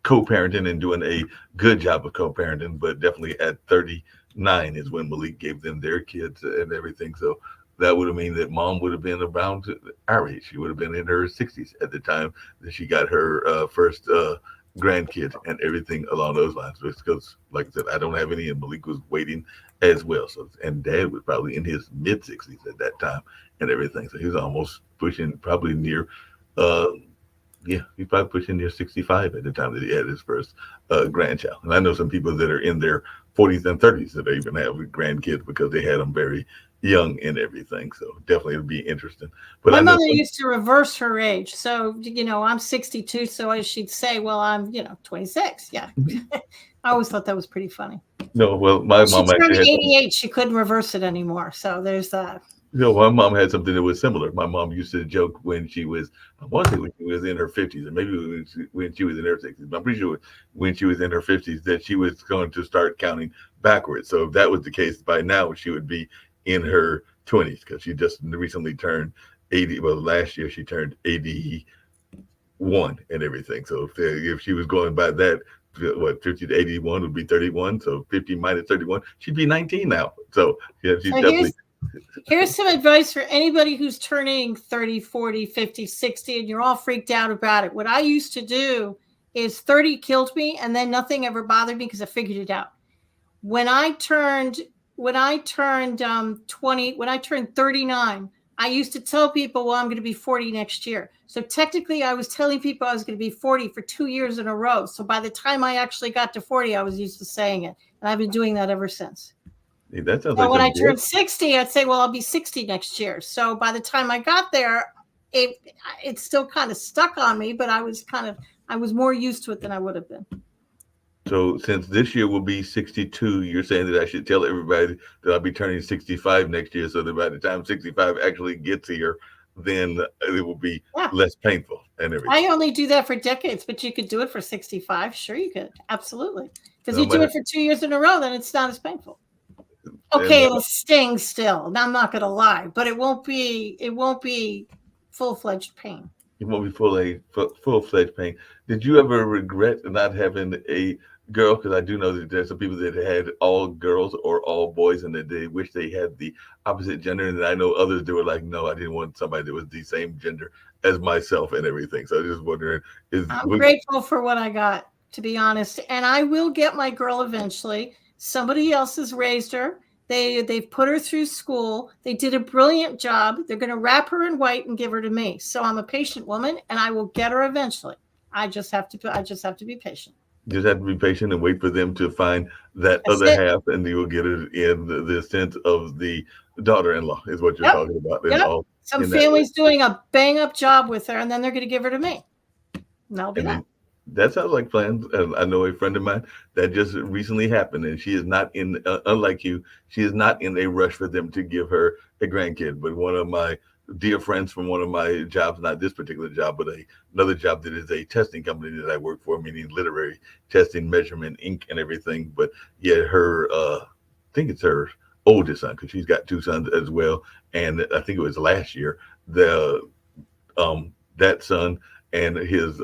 co-parenting and doing a good job of co-parenting. But definitely at 39 is when Malik gave them their kids and everything. So that would have mean that mom would have been around our age. She would have been in her 60s at the time that she got her first grandkid and everything along those lines. Because, like I said, I don't have any, and Malik was waiting as well. So, and Dad was probably in his mid 60s at that time and everything. So he was almost pushing, probably near, he's probably pushing near 65 at the time that he had his first grandchild. And I know some people that are in their 40s and 30s that even have grandkids because they had them very young and everything. So definitely it'll be interesting. But my mother used to reverse her age. So, you know, I'm 62. So she'd say, well, I'm, 26. Yeah. I always thought that was pretty funny. No, well, my mom actually had 88. She couldn't reverse it anymore. So there's that. My mom had something that was similar. My mom used to joke when she was, I want to say when she was in her 50s, and maybe when she was in her 60s, but I'm pretty sure when she was in her 50s that she was going to start counting backwards. So if that was the case, by now she would be in her 20s because she just recently turned 80. Well, last year she turned 81 and everything. So if she was going by that, 50 to 81 would be 31. So 50 minus 31, she'd be 19 now. So yeah, she's definitely. Here's some advice for anybody who's turning 30, 40, 50, 60, and you're all freaked out about it. What I used to do is 30 killed me, and then nothing ever bothered me because I figured it out. When I turned 39, I used to tell people, well, I'm going to be 40 next year. So technically I was telling people I was going to be 40 for 2 years in a row. So by the time I actually got to 40, I was used to saying it. And I've been doing that ever since. Hey, that sounds like when I turned 60, I'd say, well, I'll be 60 next year. So by the time I got there, it still kind of stuck on me, but I was more used to it than I would have been. So since this year will be 62, you're saying that I should tell everybody that I'll be turning 65 next year, so that by the time 65 actually gets here, then it will be less painful and everything. I only do that for decades, but you could do it for 65. Sure, you could. Absolutely. Because you do it for 2 years in a row, then it's not as painful. Okay, it'll sting still. Now, I'm not going to lie, but it won't be full-fledged pain. It won't be full-fledged pain. Did you ever regret not having a girl? Because I do know that there's some people that had all girls or all boys, and that they wish they had the opposite gender. And I know others that were like, no, I didn't want somebody that was the same gender as myself and everything. So I was just wondering, I'm grateful for what I got, to be honest. And I will get my girl eventually. Somebody else has raised her. They've put her through school. They did a brilliant job. They're going to wrap her in white and give her to me. So I'm a patient woman, and I will get her eventually. I just have to be patient. Just have to be patient and wait for them to find that other half, and you will get it in the sense of the daughter-in-law is what you're talking about. Some family's doing a bang-up job with her, and then they're going to give her to me. And I'll be And that. then that sounds like plans. I know a friend of mine that just recently happened, and she is not in, unlike you, she is not in a rush for them to give her a grandkid. But one of my dear friends from one of my jobs, not this particular job, but another job that is a testing company that I work for, meaning literary testing, measurement, ink, and everything. But yeah, her, I think it's her oldest son, because she's got two sons as well. And I think it was last year, the that son and his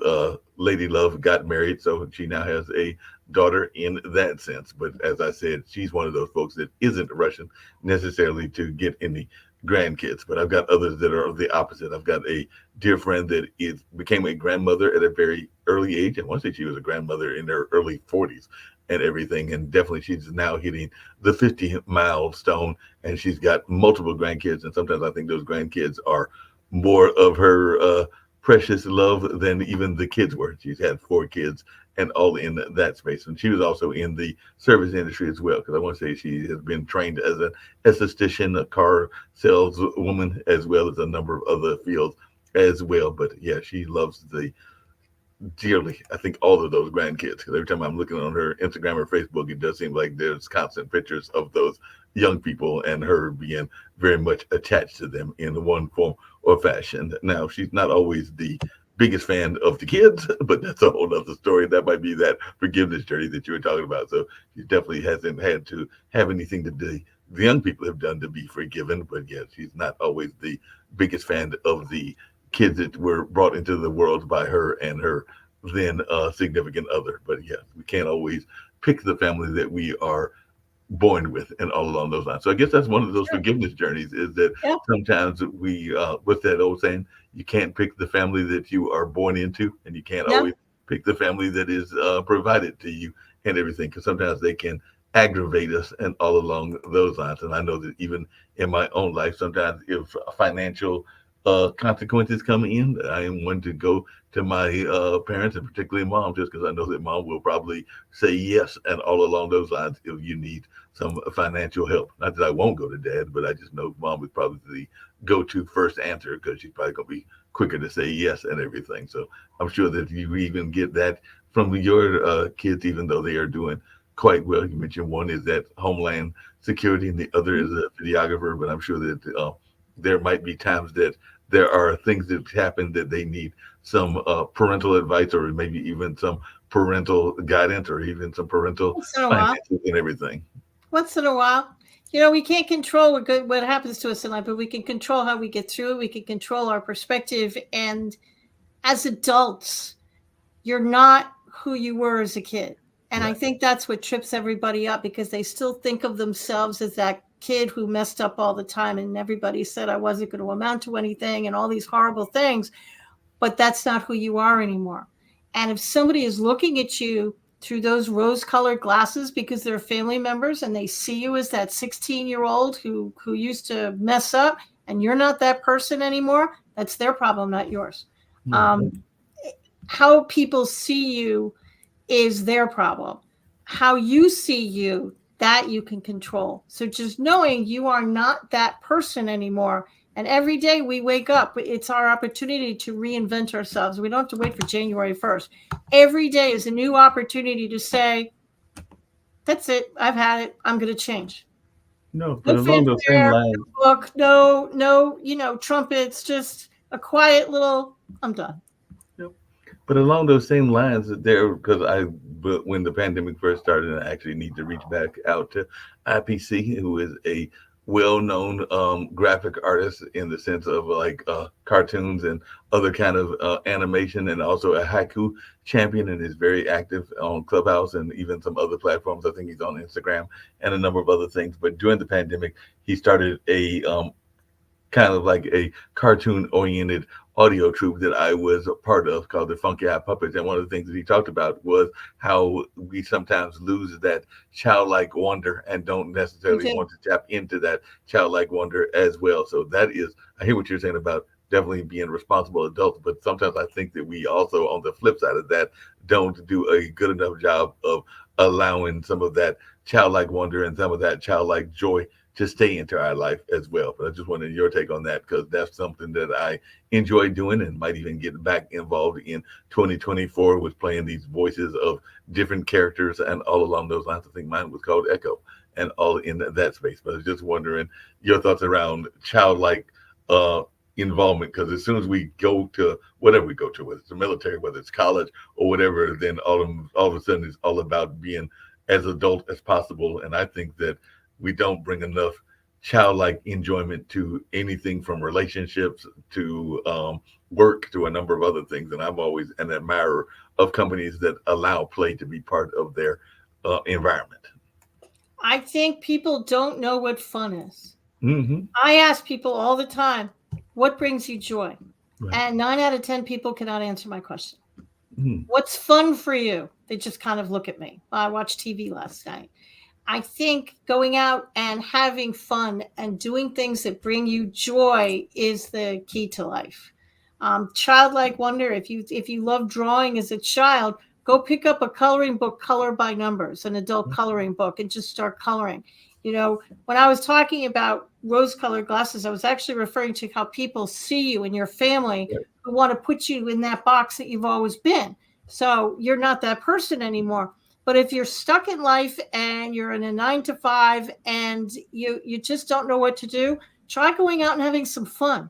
lady love got married, so she now has a daughter in that sense. But as I said, she's one of those folks that isn't rushing necessarily to get any grandkids. But I've got others that are the opposite. I've got a dear friend that is became a grandmother at a very early age. I want to say she was a grandmother in her early 40s and everything. And definitely she's now hitting the 50 milestone, and she's got multiple grandkids. And sometimes I think those grandkids are more of her precious love than even the kids were. She's had four kids and all in that space. And she was also in the service industry as well, because I want to say she has been trained as an esthetician, a car saleswoman, as well as a number of other fields as well. But yeah, she loves the dearly, I think, all of those grandkids. Because every time I'm looking on her Instagram or Facebook, it does seem like there's constant pictures of those young people and her being very much attached to them in one form or fashion. Now, she's not always the biggest fan of the kids, but that's a whole other story. That might be that forgiveness journey that you were talking about. So she definitely hasn't had to have anything to do the young people have done to be forgiven. But yeah, she's not always the biggest fan of the kids that were brought into the world by her and her then significant other. But yeah, we can't always pick the family that we are born with and all along those lines. So I guess that's one of those Sure. forgiveness journeys, is that Yeah. sometimes we, what's that old saying? You can't pick the family that you are born into, and you can't Yep. always pick the family that is provided to you and everything, because sometimes they can aggravate us and all along those lines. And I know that even in my own life, sometimes if financial consequences come in, I am one to go to my parents, and particularly mom, just because I know that mom will probably say yes and all along those lines if you need some financial help. Not that I won't go to dad, but I just know mom is probably the go-to first answer, because she's probably going to be quicker to say yes and everything. So I'm sure that you even get that from your kids, even though they are doing quite well. You mentioned one is that Homeland Security, and the other is a videographer. But I'm sure that there might be times that there are things that happen that they need some parental advice, or maybe even some parental guidance, or even some parental Once in a while. finances and everything. Once in a while. You know, we can't control what happens to us in life, but we can control how we get through it. We can control our perspective. And as adults, you're not who you were as a kid. And I Right. think that's what trips everybody up, because they still think of themselves as that kid who messed up all the time. And everybody said I wasn't going to amount to anything and all these horrible things. But that's not who you are anymore. And if somebody is looking at you through those rose colored glasses because they're family members and they see you as that 16-year-old who used to mess up, and you're not that person anymore, that's their problem, not yours. Um, Mhm. how people see you is their problem. How you see you, that you can control. So just knowing you are not that person anymore. And every day we wake up, it's our opportunity to reinvent ourselves. We don't have to wait for January 1st. Every day is a new opportunity to say, that's it. I've had it. I'm going to change. No, No but along those same fanfare, lines, no book, no, trumpets, just a quiet little, I'm done. yep. But along those same lines, there, because but when the pandemic first started, I actually need to reach back out to IPC, who is a well-known graphic artist in the sense of like cartoons and other kind of animation, and also a haiku champion, and is very active on Clubhouse and even some other platforms. I think he's on Instagram and a number of other things. But during the pandemic, he started a kind of like a cartoon oriented audio troupe that I was a part of, called the Funky Eye Puppets. And one of the things that he talked about was how we sometimes lose that childlike wonder and don't We necessarily do. want to tap into that childlike wonder as well. So that is, I hear what you're saying about definitely being responsible adults, but sometimes I think that we also, on the flip side of that, don't do a good enough job of allowing some of that childlike wonder and some of that childlike joy to stay into our life as well. But I just wanted your take on that, because that's something that I enjoy doing and might even get back involved in 2024 with playing these voices of different characters and all along those lines. I think mine was called Echo and all in that space. But I was just wondering your thoughts around childlike involvement, because as soon as we go to whatever we go to, whether it's the military, whether it's college or whatever, then all of a sudden it's all about being as adult as possible. And I think that we don't bring enough childlike enjoyment to anything from relationships to work to a number of other things. And I'm always an admirer of companies that allow play to be part of their environment. I think people don't know what fun is. Mm-hmm. I ask people all the time, what brings you joy? Right. And 9 out of 10 people cannot answer my question. Mm-hmm. What's fun for you? They just kind of look at me. I watched TV last night. I think going out and having fun and doing things that bring you joy is the key to life. Childlike wonder. If you love drawing as a child, go pick up a coloring book, Color by Numbers, an adult coloring book, and just start coloring. You know, when I was talking about rose-colored glasses, I was actually referring to how people see you and your family who want to put you in that box that you've always been. So you're not that person anymore. But if you're stuck in life and you're in a 9 to 5 and you just don't know what to do, try going out and having some fun.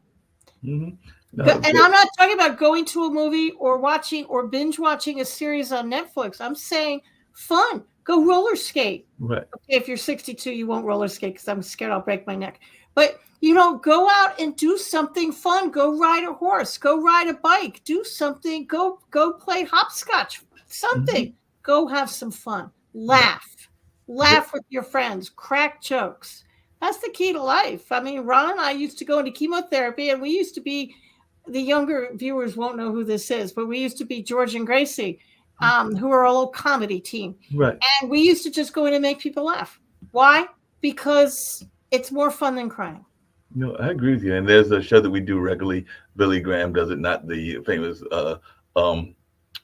Mm-hmm. No, And I'm not talking about going to a movie or watching or binge watching a series on Netflix. I'm saying fun. Go roller skate. right. Okay, if you're 62, you won't roller skate because I'm scared I'll break my neck. But, go out and do something fun. Go ride a horse. Go ride a bike. Do something. Go play hopscotch. Something. Mm-hmm. Go have some fun. Laugh. Laugh with your friends. Crack jokes. That's the key to life. I mean, Ron and I used to go into chemotherapy, and we used to be, the younger viewers won't know who this is, but we used to be George and Gracie, who are a little comedy team. Right. And we used to just go in and make people laugh. Why? Because it's more fun than crying. No, I agree with you. And there's a show that we do regularly. Billy Graham does it, not the famous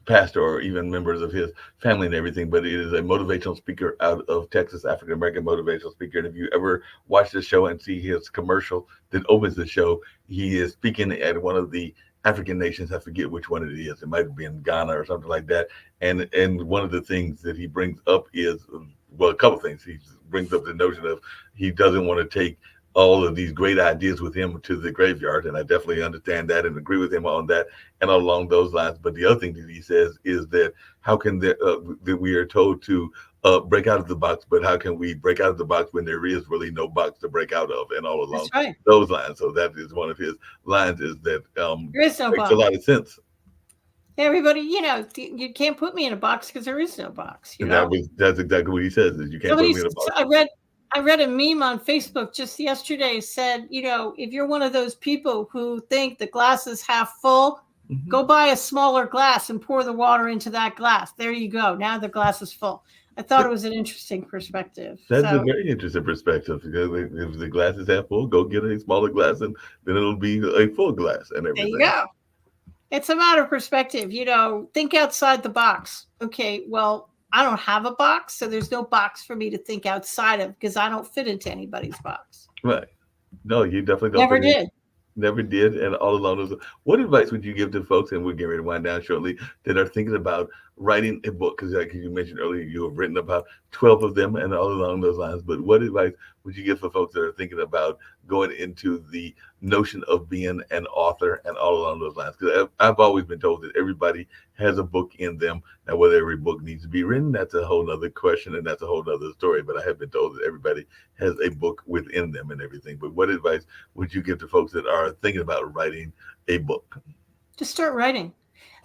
pastor or even members of his family and everything, but it is a motivational speaker out of Texas, African-American motivational speaker. And if you ever watch the show and see his commercial that opens the show, he is speaking at one of the African nations. I forget which one it is. It might be in Ghana or something like that. And one of the things that he brings up is, well, a couple things. He brings up the notion of he doesn't want to take all of these great ideas with him to the graveyard. And I definitely understand that and agree with him on that and along those lines. But the other thing that he says is that how can that we are told to break out of the box, but how can we break out of the box when there is really no box to break out of, and all along those lines. So that is one of his lines, is that there is no makes box. a lot of sense. Everybody, you can't put me in a box because there is no box. That's exactly what he says, is you can't put me in a box. I read a meme on Facebook just yesterday, said, if you're one of those people who think the glass is half full, Mm-hmm. go buy a smaller glass and pour the water into that glass. There you go. Now the glass is full. I thought it was an interesting perspective. That's a very interesting perspective, because if the glass is half full, go get a smaller glass and then it'll be a full glass and everything. There you go. It's a matter of perspective. Think outside the box. Okay, well, I don't have a box, so there's no box for me to think outside of, because I don't fit into anybody's box. Right. No, you definitely don't. Never did. Never did. And all along those, what advice would you give to folks, and we're getting ready to wind down shortly, that are thinking about writing a book? Because like you mentioned earlier, you have written about 12 of them and all along those lines. But what advice would you give for folks that are thinking about going into the notion of being an author and all along those lines? Because I've always been told that everybody has a book in them. Now, whether every book needs to be written, that's a whole nother question, and that's a whole nother story. But I have been told that everybody has a book within them and everything. But what advice would you give to folks that are thinking about writing a book? Just start writing.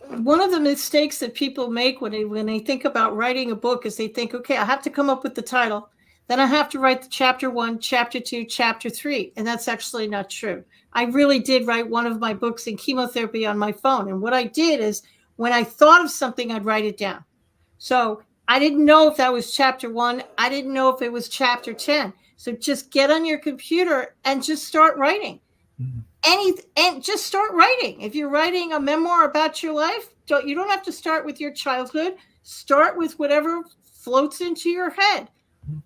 One of the mistakes that people make when they think about writing a book is they think, okay, I have to come up with the title. Then I have to write the chapter 1, chapter 2, chapter 3. And that's actually not true. I really did write one of my books in chemotherapy on my phone. And what I did is, when I thought of something, I'd write it down. So I didn't know if that was chapter 1. I didn't know if it was chapter 10. So just get on your computer and just start writing. Mm-hmm. And just start writing. If you're writing a memoir about your life, you don't have to start with your childhood. Start with whatever floats into your head.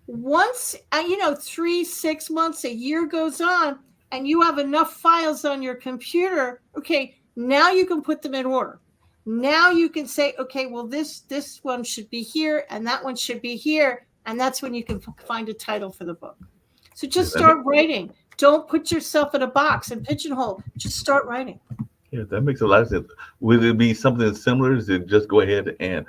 Once, 3, 6 months, a year goes on, and you have enough files on your computer, okay, now you can put them in order. Now you can say, okay, well, this one should be here, and that one should be here, and that's when you can find a title for the book. So just start writing. Don't put yourself in a box and pigeonhole. Just start writing. Yeah, that makes a lot of sense. Would it be something similar to just go ahead and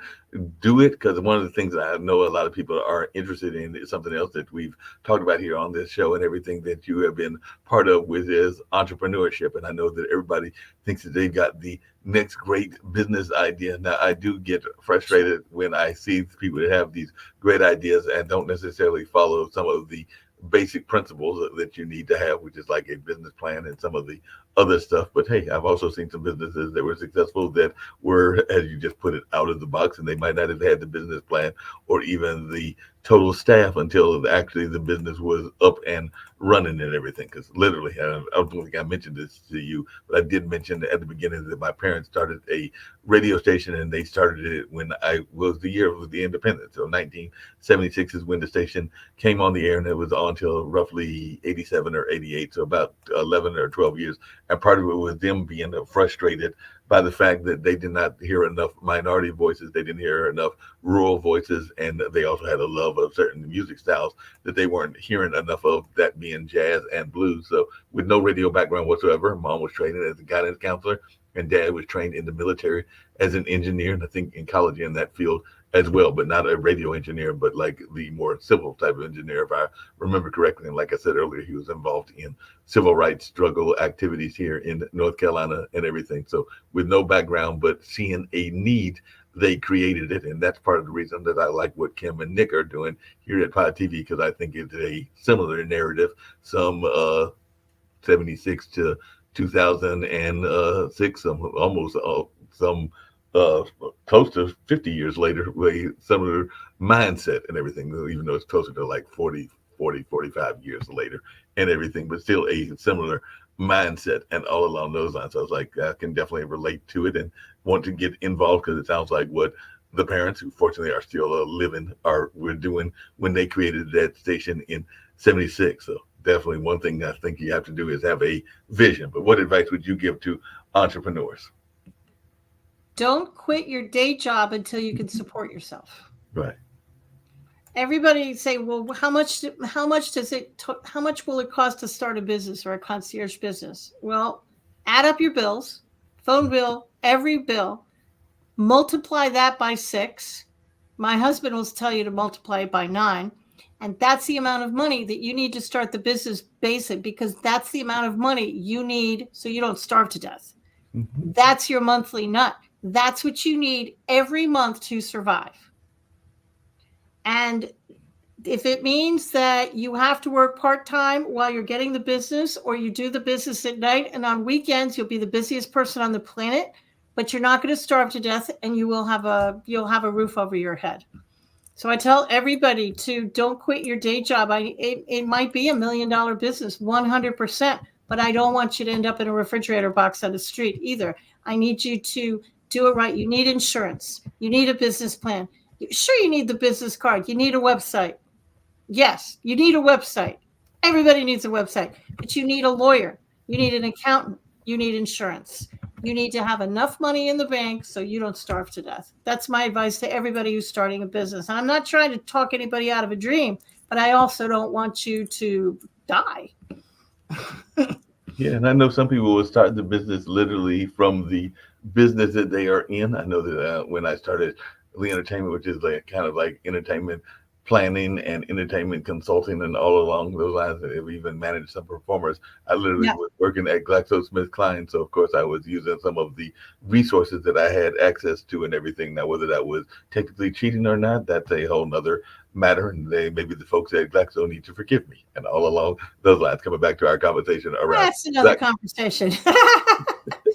do it? Because one of the things I know a lot of people are interested in is something else that we've talked about here on this show and everything that you have been part of, which is entrepreneurship. And I know that everybody thinks that they've got the next great business idea. Now, I do get frustrated when I see people that have these great ideas and don't necessarily follow some of the basic principles that you need to have, which is like a business plan and some of the other stuff. But hey, I've also seen some businesses that were successful that were, as you just put it, out of the box, and they might not have had the business plan or even the total staff until actually the business was up and running and everything. Because literally, I don't think I mentioned this to you, but I did mention at the beginning that my parents started a radio station, and they started it when I was the year of the independence. So 1976 is when the station came on the air, and it was on till roughly 87 or 88, so about 11 or 12 years. And part of it was them being frustrated by the fact that they did not hear enough minority voices. They didn't hear enough rural voices. And they also had a love of certain music styles that they weren't hearing enough of, that being jazz and blues. So with no radio background whatsoever, mom was trained as a guidance counselor, and dad was trained in the military as an engineer, and I think in college in that field as well, but not a radio engineer, but like the more civil type of engineer, if I remember correctly. And like I said earlier, he was involved in civil rights struggle activities here in North Carolina and everything. So with no background, but seeing a need, they created it. And that's part of the reason that I like what Kim and Nick are doing here at Pod TV, because I think it's a similar narrative. Some 76 to 2006, some close to 50 years later, with similar mindset and everything, even though it's closer to like 45 years later and everything, but still a similar mindset and all along those lines. So I was like, I can definitely relate to it and want to get involved, because it sounds like what the parents, who fortunately are still living, were doing when they created that station in 76. So definitely one thing I think you have to do is have a vision. But what advice would you give to entrepreneurs? Don't quit your day job until you can support yourself. Right. Everybody say, well, how much will it cost to start a business or a concierge business? Well, add up your bills, phone bill, every bill, multiply that by 6. My husband will tell you to multiply it by 9. And that's the amount of money that you need to start the business basic, because that's the amount of money you need so you don't starve to death. Mm-hmm. That's your monthly nut. That's what you need every month to survive. And if it means that you have to work part-time while you're getting the business, or you do the business at night and on weekends, you'll be the busiest person on the planet, but you're not going to starve to death, and you'll have a roof over your head. So I tell everybody to don't quit your day job. It might be $1 million business, 100%, but I don't want you to end up in a refrigerator box on the street either. I need you to do it right. You need insurance. You need a business plan. Sure, you need the business card. You need a website. Yes, you need a website. Everybody needs a website, but you need a lawyer. You need an accountant. You need insurance. You need to have enough money in the bank so you don't starve to death. That's my advice to everybody who's starting a business. And I'm not trying to talk anybody out of a dream, but I also don't want you to die. Yeah, and I know some people will start the business literally from the business that they are in. I know that when I started Lee Entertainment, which is like kind of like entertainment planning and entertainment consulting and all along those lines, and even managed some performers, I literally was working at GlaxoSmithKline. So of course I was using some of the resources that I had access to and everything. Now, whether that was technically cheating or not, that's a whole nother matter. And maybe the folks at Glaxo need to forgive me. And all along those lines, coming back to our conversation around. That's another conversation.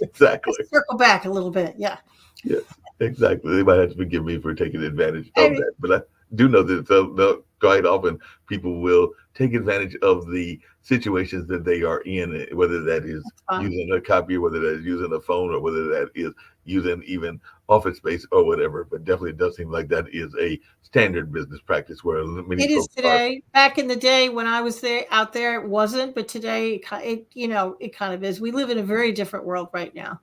Exactly. Let's circle back a little bit. Yeah. Yes, exactly. They might have to forgive me for taking advantage of that. But I do know that the quite often people will take advantage of the situations that they are in, whether that is Fun. using a copier, whether that is using a phone, or whether that is using even office space or whatever. But definitely it does seem like that is a standard business practice where many It is folks are. today. Back in the day when I was there out there, it wasn't, but today it kind of is. We live in a very different world right now.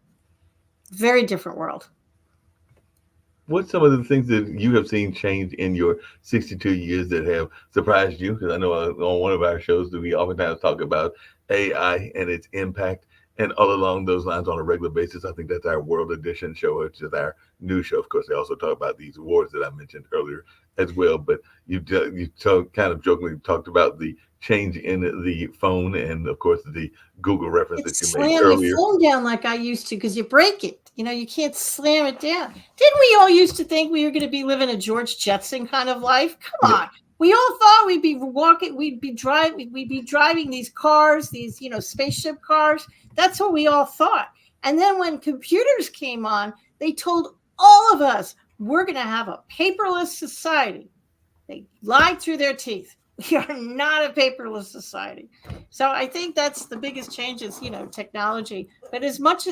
Very different world. What's some of the things that you have seen change in your 62 years that have surprised you? Because I know on one of our shows that we oftentimes talk about AI and its impact, and all along those lines on a regular basis. I think that's our World Edition show, which is our new show. Of course, they also talk about these awards that I mentioned earlier as well. But kind of jokingly talked about the change in the phone, and of course the Google reference that It's you made slam your earlier. phone down like I used to because you break it. You can't slam it down. Didn't we all used to think we were going to be living a George Jetson kind of life? Come on. We all thought we'd be walking, we'd be driving these cars, these, spaceship cars. That's what we all thought. And then when computers came on, they told all of us, we're going to have a paperless society. They lied through their teeth. We are not a paperless society. So I think that's the biggest change is, technology. But as much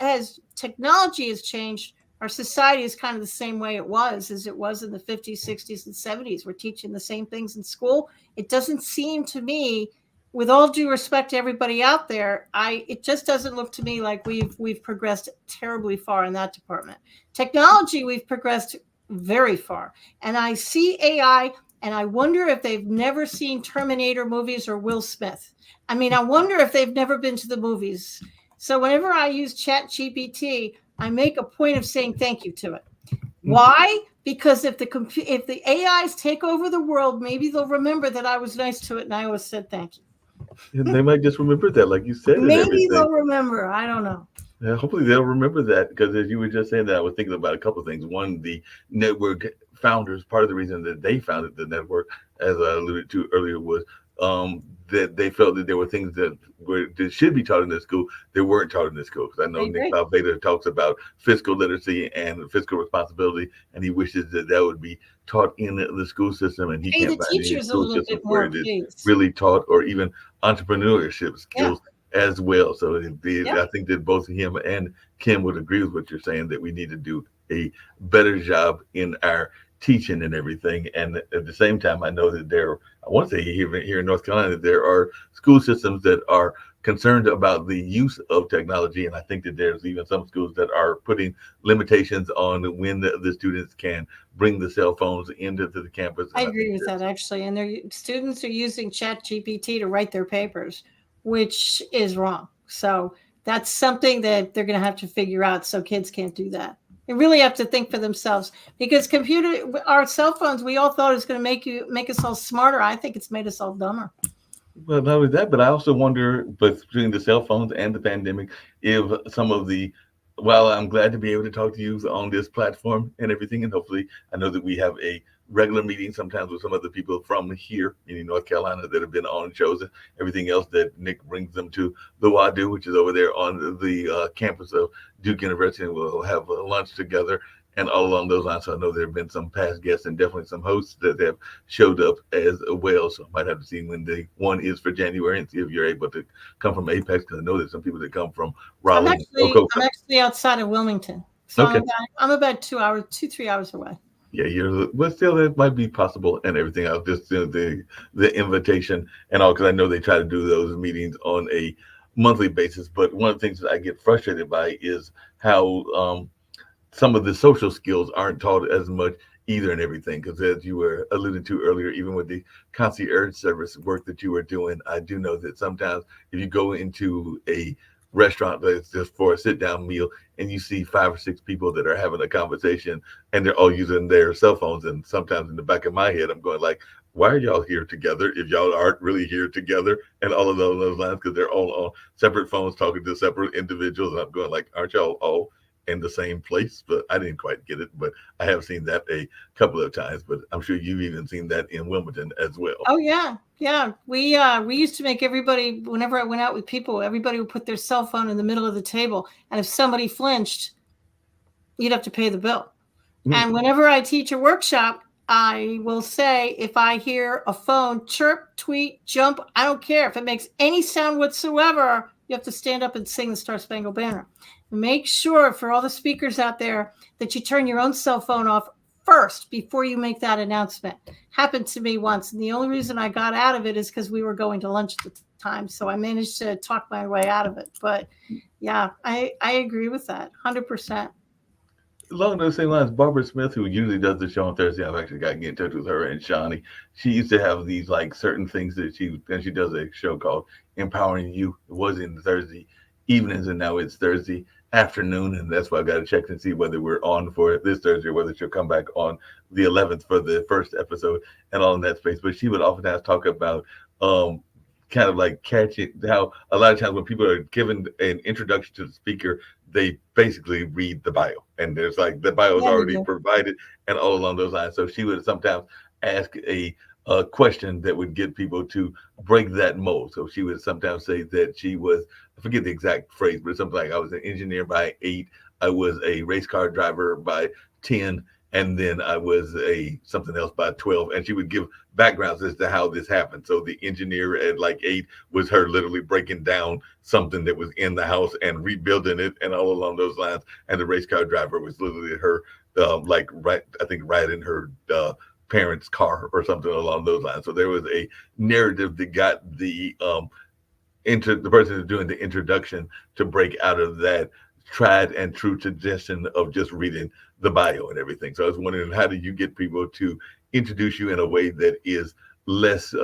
as technology has changed, our society is kind of the same way it was as it was in the 50s, 60s, and 70s. We're teaching the same things in school. It doesn't seem to me, with all due respect to everybody out there, it just doesn't look to me like we've progressed terribly far in that department. Technology, we've progressed very far. And I see AI, and I wonder if they've never seen Terminator movies or Will Smith. I mean, I wonder if they've never been to the movies. So whenever I use ChatGPT, I make a point of saying thank you to it. Why? Because if the AIs take over the world, maybe they'll remember that I was nice to it and I always said thank you. And they might just remember that, like you said. Maybe they'll remember. I don't know. Yeah, hopefully they'll remember that, because as you were just saying that, I was thinking about a couple of things. One, the network founders, part of the reason that they founded the network, as I alluded to earlier, was that they felt that there were things that should be taught in the school that weren't taught in the school. Because I know Nick Valveda talks about fiscal literacy and fiscal responsibility, and he wishes that would be taught in the school system, and he can't find any school system where it is really taught, or even entrepreneurship skills as well. So I think that both him and Kim would agree with what you're saying, that we need to do a better job in our teaching and everything. And at the same time, I know that I want to say here in North Carolina, there are school systems that are concerned about the use of technology. And I think that there's even some schools that are putting limitations on when the students can bring the cell phones into the campus. I agree with that, actually. And their students are using ChatGPT to write their papers, which is wrong. So that's something that they're going to have to figure out. So kids can't do that. They really have to think for themselves, because our cell phones, we all thought it was going to make us all smarter. I think it's made us all dumber. Well, not only that, but I also wonder, between the cell phones and the pandemic, if some of while I'm glad to be able to talk to you on this platform and everything, and hopefully I know that we have a regular meeting sometimes with some of the people from here in North Carolina that have been on shows and everything else, that Nick brings them to the WADU, which is over there on the campus of Duke University, and we'll have lunch together and all along those lines. So I know there have been some past guests and definitely some hosts that have showed up as well. So I might have to see when the one is for January and see if you're able to come from Apex, because I know there's some people that come from Raleigh. I'm actually outside of Wilmington. So okay. I'm about 2-3 hours away. Yeah, but still, it might be possible and everything. I'll just the invitation and all, because I know they try to do those meetings on a monthly basis. But one of the things that I get frustrated by is how some of the social skills aren't taught as much either and everything. Because as you were alluding to earlier, even with the concierge service work that you were doing, I do know that sometimes if you go into a restaurant that's just for a sit-down meal and you see 5 or 6 people that are having a conversation and they're all using their cell phones, and sometimes in the back of my head I'm going like, why are y'all here together if y'all aren't really here together? And all of those lines, because they're all on separate phones talking to separate individuals, and I'm going like, aren't y'all all in the same place? But I didn't quite get it, but I have seen that a couple of times. But I'm sure you've even seen that in Wilmington as well. Oh yeah. We used to make everybody, whenever I went out with people, everybody would put their cell phone in the middle of the table, and if somebody flinched, you'd have to pay the bill. And whenever I teach a workshop, I will say if I hear a phone chirp, tweet, jump, I don't care. If it makes any sound whatsoever, you have to stand up and sing the Star Spangled Banner. Make sure for all the speakers out there that you turn your own cell phone off first before you make that announcement. Happened to me once. And the only reason I got out of it is because we were going to lunch at the time. So I managed to talk my way out of it. But yeah, I agree with that 100%. Along those same lines, Barbara Smith, who usually does the show on Thursday, I've actually got to get in touch with her and Shawnee. She used to have these like certain things that she does a show called Empowering You. It was in Thursday evenings, and now it's Thursday afternoon, and that's why I got to check and see whether we're on for this Thursday or whether she'll come back on the 11th for the first episode and all in that space. But she would oftentimes talk about kind of like catching how a lot of times when people are given an introduction to the speaker, they basically read the bio, and there's like the bio is already provided and all along those lines. So she would sometimes ask a question that would get people to break that mold. So she would sometimes say that she was, I forget the exact phrase, but it's something like I was an engineer by 8, I was a race car driver by 10, and then I was a something else by 12. And she would give backgrounds as to how this happened. So the engineer at like 8 was her literally breaking down something that was in the house and rebuilding it and all along those lines. And the race car driver was literally her, riding her parents' car or something along those lines. So there was a narrative that got the person who's doing the introduction to break out of that tried and true tradition of just reading the bio and everything. So I was wondering, how do you get people to introduce you in a way that is less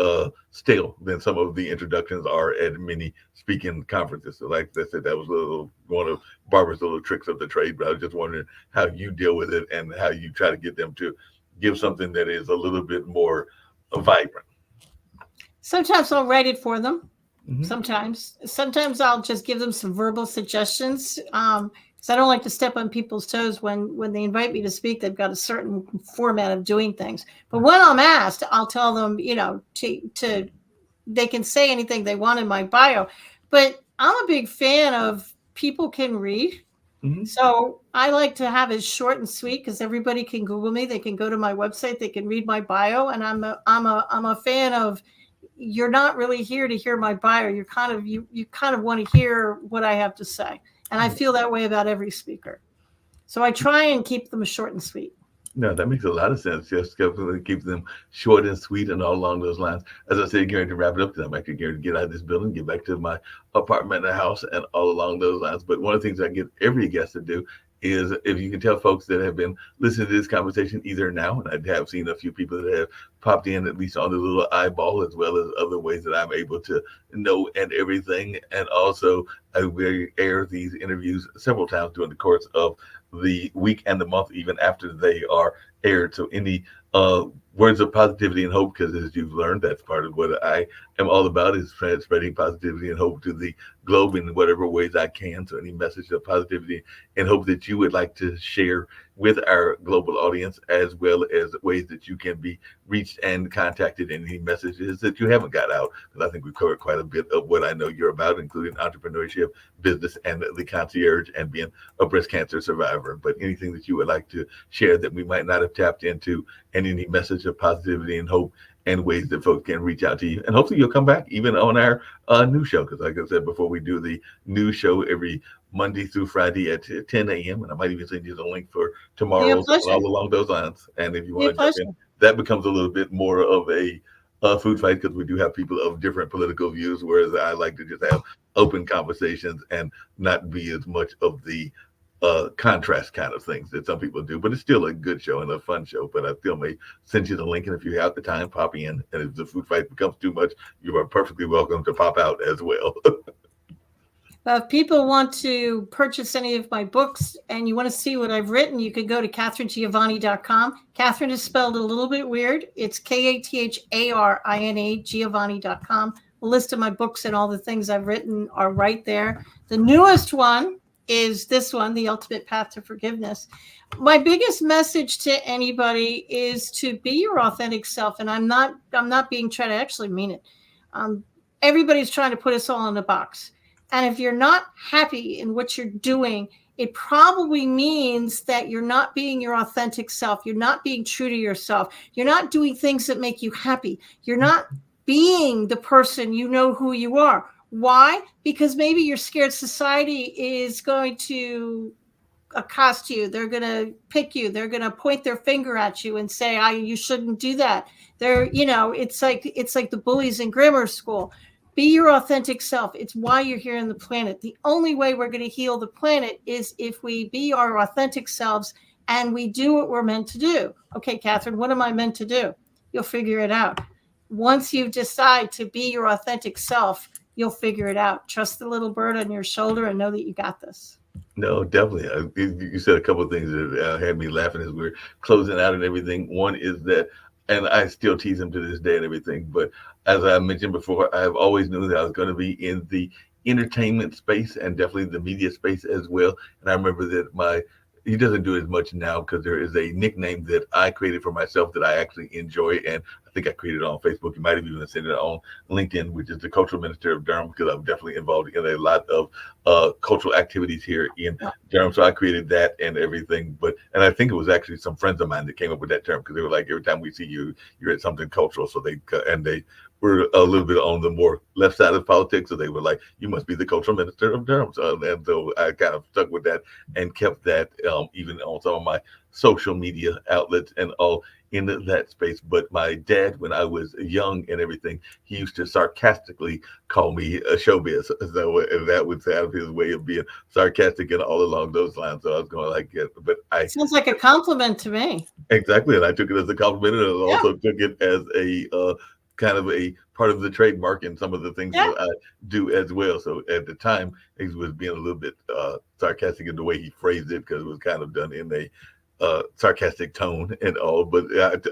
stale than some of the introductions are at many speaking conferences? So like I said, that was one of Barbara's little tricks of the trade, but I was just wondering how you deal with it and how you try to get them to give something that is a little bit more vibrant. Sometimes I'll write it for them. Mm-hmm. Sometimes I'll just give them some verbal suggestions. Because I don't like to step on people's toes when they invite me to speak. They've got a certain format of doing things. But when I'm asked, I'll tell them, to they can say anything they want in my bio. But I'm a big fan of people can read. Mm-hmm. So I like to have it short and sweet because everybody can Google me. They can go to my website. They can read my bio. And I'm a fan of, you're not really here to hear my bio. You're you kind of want to hear what I have to say. And I feel that way about every speaker. So I try and keep them short and sweet. No, that makes a lot of sense. Just keep them short and sweet and all along those lines. As I said, getting to wrap it up, because I'm actually getting to get out of this building, get back to my apartment and house and all along those lines. But one of the things I get every guest to do is, if you can tell folks that have been listening to this conversation either now, and I have seen a few people that have popped in at least on the little eyeball, as well as other ways that I'm able to know and everything. And also I will air these interviews several times during the course of the week and the month, even after they are aired. So any words of positivity and hope, because as you've learned, that's part of what I am all about, is spreading positivity and hope to the globe in whatever ways I can. So any message of positivity and hope that you would like to share with our global audience, as well as ways that you can be reached and contacted, and any messages that you haven't got out, because I think we've covered quite a bit of what I know you're about, including entrepreneurship, business, and the concierge, and being a breast cancer survivor. But anything that you would like to share that we might not have tapped into, and any message of positivity and hope, and ways that folks can reach out to you. And hopefully you'll come back even on our new show, because like I said before, we do the new show every Monday through Friday at 10 a.m. And I might even send you the link for tomorrow, all along those lines. And if you want to jump in, that becomes a little bit more of a food fight, because we do have people of different political views, whereas I like to just have open conversations and not be as much of the contrast kind of things that some people do. But it's still a good show and a fun show. But I still may send you the link, and if you have the time, pop in. And if the food fight becomes too much, you are perfectly welcome to pop out as well. If people want to purchase any of my books and you want to see what I've written, you could go to KatherineGiovanni.com. Catherine is spelled a little bit weird. It's KATHARINE, Giovanni.com. A list of my books and all the things I've written are right there. The newest one is this one, The Ultimate Path to Forgiveness. My biggest message to anybody is to be your authentic self. And I'm not being tried. I actually mean it. Everybody's trying to put us all in a box. And if you're not happy in what you're doing, it probably means that you're not being your authentic self. You're not being true to yourself. You're not doing things that make you happy. You're not being the person you know who you are. Why? Because maybe you're scared society is going to accost you. They're going to pick you. They're going to point their finger at you and say, you shouldn't do that. It's like the bullies in grammar school. Be your authentic self. It's why you're here on the planet. The only way we're going to heal the planet is if we be our authentic selves and we do what we're meant to do. Okay, Catherine, what am I meant to do? You'll figure it out. Once you decide to be your authentic self, you'll figure it out. Trust the little bird on your shoulder and know that you got this. No, definitely. You said a couple of things that had me laughing as we're closing out and everything. One is that, and I still tease him to this day and everything, but as I mentioned before, I've always knew that I was going to be in the entertainment space and definitely the media space as well. And I remember that he doesn't do it as much now because there is a nickname that I created for myself that I actually enjoy. And I think I created it on Facebook. You might have even seen it on LinkedIn, which is the Cultural Minister of Durham, because I'm definitely involved in a lot of cultural activities here in Durham. So I created that and everything. And I think it was actually some friends of mine that came up with that term because they were like, every time we see you, you're at something cultural. So they were a little bit on the more left side of politics. So they were like, you must be the Cultural Minister of Durham. So I kind of stuck with that and kept that even on some of my social media outlets and all in that space. But my dad, when I was young and everything, he used to sarcastically call me a showbiz. So that would sound his way of being sarcastic and all along those lines. So I was going like, yeah, but sounds like a compliment to me. Exactly. And I took it as a compliment and I also took it as a kind of a part of the trademark and some of the things that I do as well. So at the time, he was being a little bit sarcastic in the way he phrased it because it was kind of done in a sarcastic tone and all, but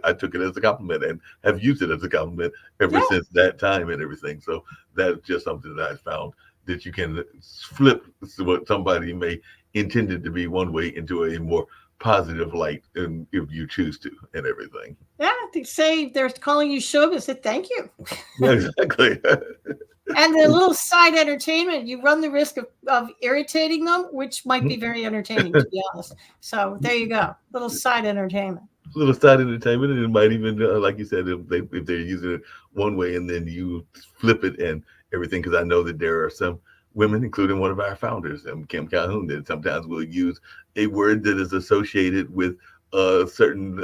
I took it as a compliment and have used it as a compliment ever since that time and everything. So that's just something that I found that you can flip what somebody may intended to be one way into a more positive light, and if you choose to and everything. Yeah, they say they're calling you showbiz. Say thank you. Yeah, exactly. And the little side entertainment, you run the risk of irritating them, which might be very entertaining, to be honest. So there you go, little side entertainment. Little side entertainment, and it might even, like you said, if they're using it one way and then you flip it and everything, because I know that there are some women, including one of our founders, Kim Calhoun, that sometimes will use a word that is associated with certain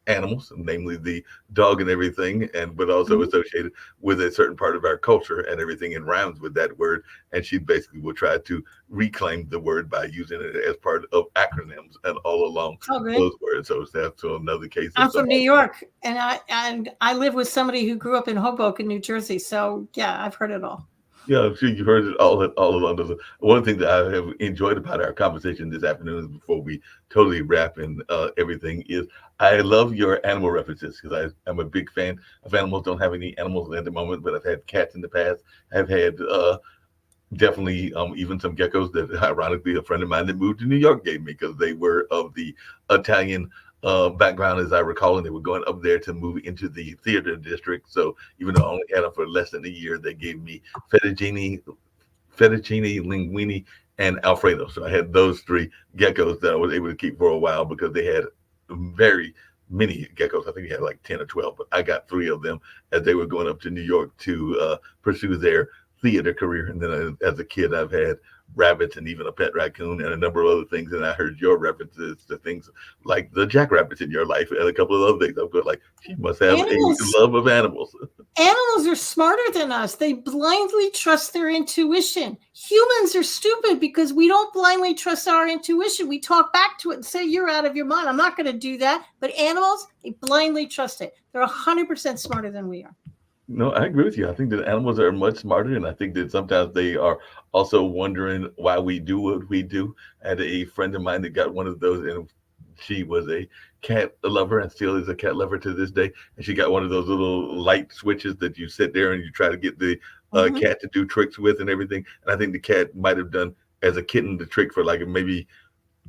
animals, namely the dog and everything, but also associated with a certain part of our culture and everything, and rhymes with that word. And she basically will try to reclaim the word by using it as part of acronyms and all along those words. So that's another case. I'm from New York, and I live with somebody who grew up in Hoboken, New Jersey. So yeah, I've heard it all. Yeah, I'm sure you heard it all along those. One thing that I have enjoyed about our conversation this afternoon, before we totally wrap in everything, is I love your animal references, because I'm a big fan of animals. Don't have any animals at the moment, but I've had cats in the past. I've had definitely even some geckos that, ironically, a friend of mine that moved to New York gave me, because they were of the Italian background, as I recall, and they were going up there to move into the theater district. So even though I only had them for less than a year, they gave me fettuccine, linguine, and Alfredo. So I had those three geckos that I was able to keep for a while, because they had very many geckos. I think he had like 10 or 12, but I got 3 of them as they were going up to New York to pursue their theater career. And then as a kid, I've had rabbits and even a pet raccoon and a number of other things. And I heard your references to things like the jackrabbits in your life and a couple of other things. I'm good, like, she must have a love of animals. Animals are smarter than us. They blindly trust their intuition. Humans are stupid because we don't blindly trust our intuition. We talk back to it and say, you're out of your mind. I'm not going to do that. But animals, they blindly trust it. They're 100% smarter than we are. No, I agree with you. I think that animals are much smarter, and I think that sometimes they are also wondering why we do what we do. I had a friend of mine that got one of those, and she was a cat lover and still is a cat lover to this day. And she got one of those little light switches that you sit there and you try to get the cat to do tricks with and everything. And I think the cat might have done, as a kitten, the trick for like maybe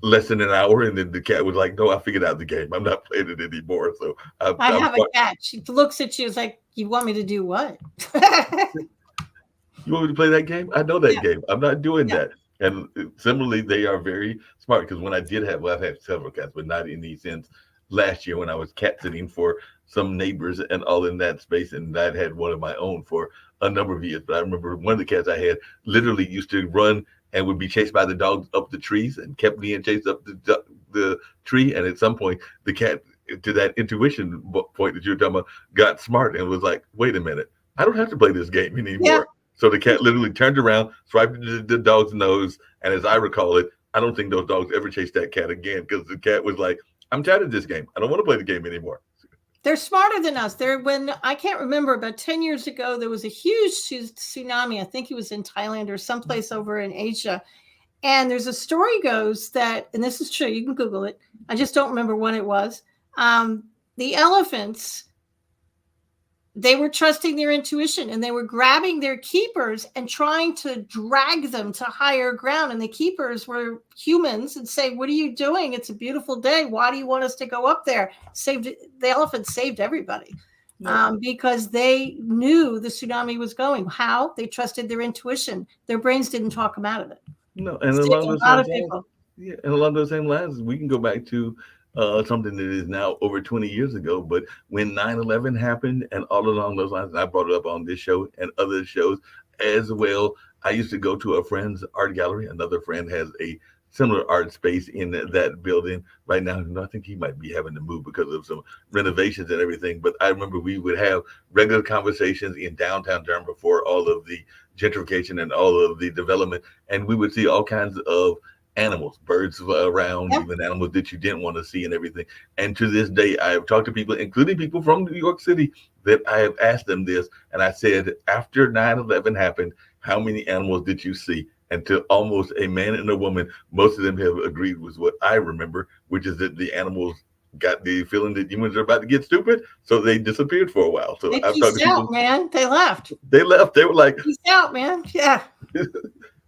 less than an hour, and then the cat was like, no, I figured out the game. I'm not playing it anymore. So I have a cat. She looks at you, it's like, you want me to do what? You want me to play that game? I know that game. I'm not doing that. And similarly, they are very smart because when I did have, well, I've had several cats, but not in these since last year when I was cat sitting for some neighbors and all in that space. And I'd had one of my own for a number of years. But I remember one of the cats I had literally used to run and would be chased by the dogs up the trees and kept being chased up the tree. And at some point, the cat, to that intuition point that you were talking about, got smart and was like, wait a minute, I don't have to play this game Yeah. anymore. So the cat literally turned around, swiped the dog's nose, and as I recall it, I don't think those dogs ever chased that cat again because the cat was like, "I'm tired of this game. I don't want to play the game anymore." They're smarter than us. When I can't remember, about 10 years ago, there was a huge tsunami. I think it was in Thailand or someplace over in Asia. And there's a story goes that, and this is true, you can Google it. I just don't remember when it was. The elephants, they were trusting their intuition and they were grabbing their keepers and trying to drag them to higher ground. And the keepers were humans and say, what are you doing? It's a beautiful day. Why do you want us to go up there? The elephants saved everybody. Because they knew the tsunami was going. How? They trusted their intuition. Their brains didn't talk them out of it. No, and along those same lines, yeah, and along those same lines, we can go back to something that is now over 20 years ago. But when 9/11 happened, and all along those lines, and I brought it up on this show and other shows as well. I used to go to a friend's art gallery. Another friend has a similar art space in that building right now. I think he might be having to move because of some renovations and everything. But I remember we would have regular conversations in downtown Durham before all of the gentrification and all of the development. And we would see all kinds of animals, birds around, Yep. even animals that you didn't want to see and everything. And to this day, I have talked to people, including people from New York City, that I have asked them this. And I said, after 9/11 happened, how many animals did you see? And to almost a man and a woman, most of them have agreed with what I remember, which is that the animals got the feeling that humans are about to get stupid, so they disappeared for a while. So They I've talked peaced to out, people. man. They left. They left. They were like, Peace out, man. Yeah.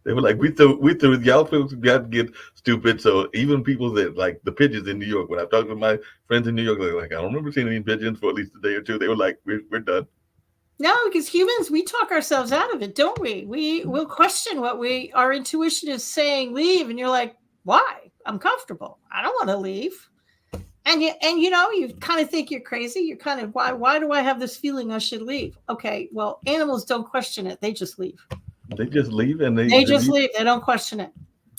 they were like, we threw y'all folks got to get stupid. So even people that like the pigeons in New York, when I talked with my friends in New York, they're like, I don't remember seeing any pigeons for at least a day or two. They were like, we're done. No, because humans, we talk ourselves out of it, don't we? We will question what our intuition is saying, leave. And you're like, why? I'm comfortable. I don't want to leave. And you kind of think you're crazy. You're kind of, why do I have this feeling I should leave? Okay, well, animals don't question it. They just leave. They just leave and They just leave. They don't question it.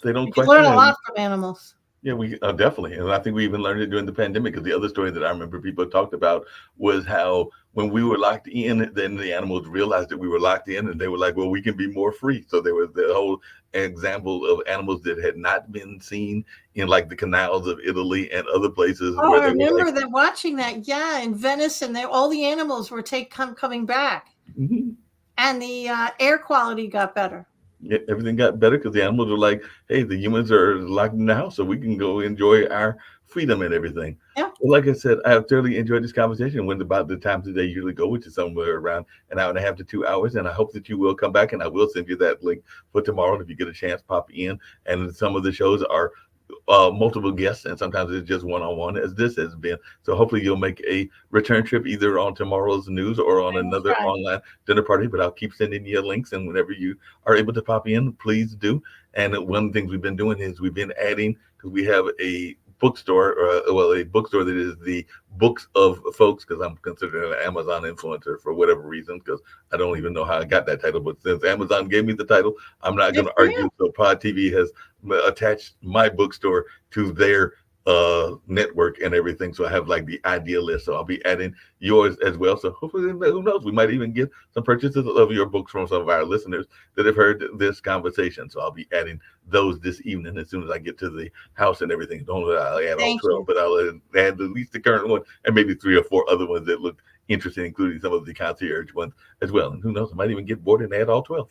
They don't You question learn a it. lot from animals. Yeah, we definitely, and I think we even learned it during the pandemic. Because the other story that I remember people talked about was how when we were locked in, then the animals realized that we were locked in, and they were like, "Well, we can be more free." So there was the whole example of animals that had not been seen in like the canals of Italy and other places. Oh, Where I they were remember like, that watching that. Yeah, in Venice, and all the animals were coming back, mhm. and the air quality got better. Yeah, everything got better because the animals were like, "Hey, the humans are locked in the house, so we can go enjoy our freedom and everything." Yeah. Well, like I said, I have thoroughly enjoyed this conversation. Went about the times that they usually go, which is somewhere around an hour and a half to 2 hours. And I hope that you will come back, and I will send you that link for tomorrow. And if you get a chance, pop in. And some of the shows are multiple guests, and sometimes it's just one-on-one, as this has been. So hopefully you'll make a return trip either on tomorrow's news or on another online dinner party. But I'll keep sending you links, and whenever you are able to pop in, please do. And one of the things we've been doing is we've been adding, because we have a bookstore, a bookstore that is the books of folks, because I'm considered an Amazon influencer for whatever reason, because I don't even know how I got that title. But since Amazon gave me the title, I'm not going to argue. So Pod TV has attached my bookstore to their network and everything. So I have like the idea list. So I'll be adding yours as well. So hopefully, who knows, we might even get some purchases of your books from some of our listeners that have heard this conversation. So I'll be adding those this evening as soon as I get to the house and everything. Don't know that I'll add all 12, but I'll add at least the current one and maybe 3 or 4 other ones that look interesting, including some of the concierge ones as well. And who knows, I might even get bored and add all 12.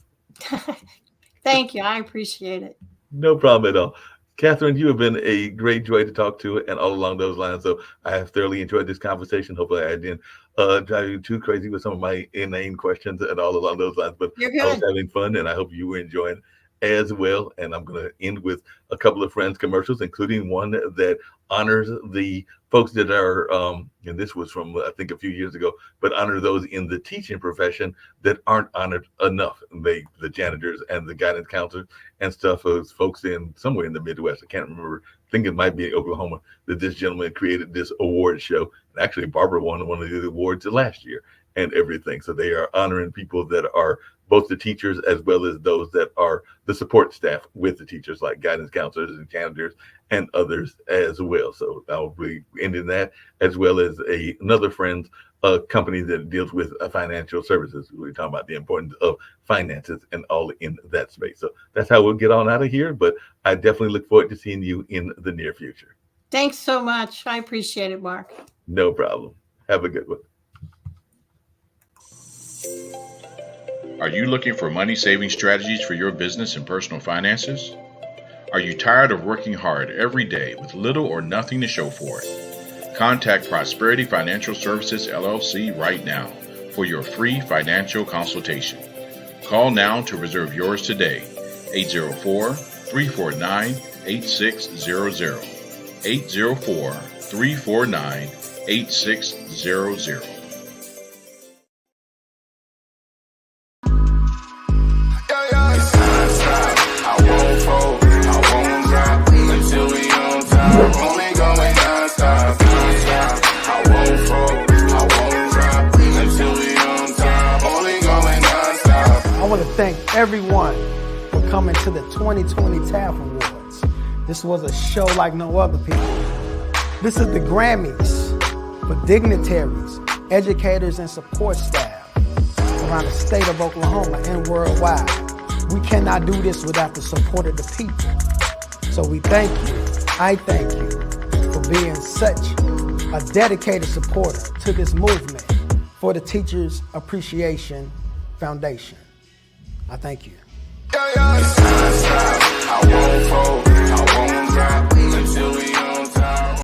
Thank you. I appreciate it. No problem at all. Catherine, you have been a great joy to talk to, and all along those lines. So I have thoroughly enjoyed this conversation. Hopefully I didn't drive you too crazy with some of my inane questions and all along those lines. But You're I was good. having fun, and I hope you were enjoying as well. And I'm going to end with a couple of Friends commercials, including one that honors the folks that are, and this was from, I think, a few years ago, but honor those in the teaching profession that aren't honored enough. The janitors and the guidance counselors and stuff, those folks in somewhere in the Midwest. I can't remember. I think it might be Oklahoma, that this gentleman created this award show. And actually, Barbara won one of the awards last year and everything. So they are honoring people that are both the teachers as well as those that are the support staff with the teachers, like guidance counselors and janitors and others as well. So I'll be ending that, as well as another Friends company that deals with financial services. We're talking about the importance of finances and all in that space. So that's how we'll get on out of here. But I definitely look forward to seeing you in the near future. Thanks so much. I appreciate it, Mark. No problem. Have a good one. Are you looking for money-saving strategies for your business and personal finances? Are you tired of working hard every day with little or nothing to show for it? Contact Prosperity Financial Services, LLC right now for your free financial consultation. Call now to reserve yours today, 804-349-8600, 804-349-8600. I want to thank everyone for coming to the 2020 TAF Awards. This was a show like no other, people. This is the Grammys for dignitaries, educators, and support staff around the state of Oklahoma and worldwide. We cannot do this without the support of the people. So we thank you, I thank you, for being such a dedicated supporter to this movement for the Teachers Appreciation Foundation. I thank you.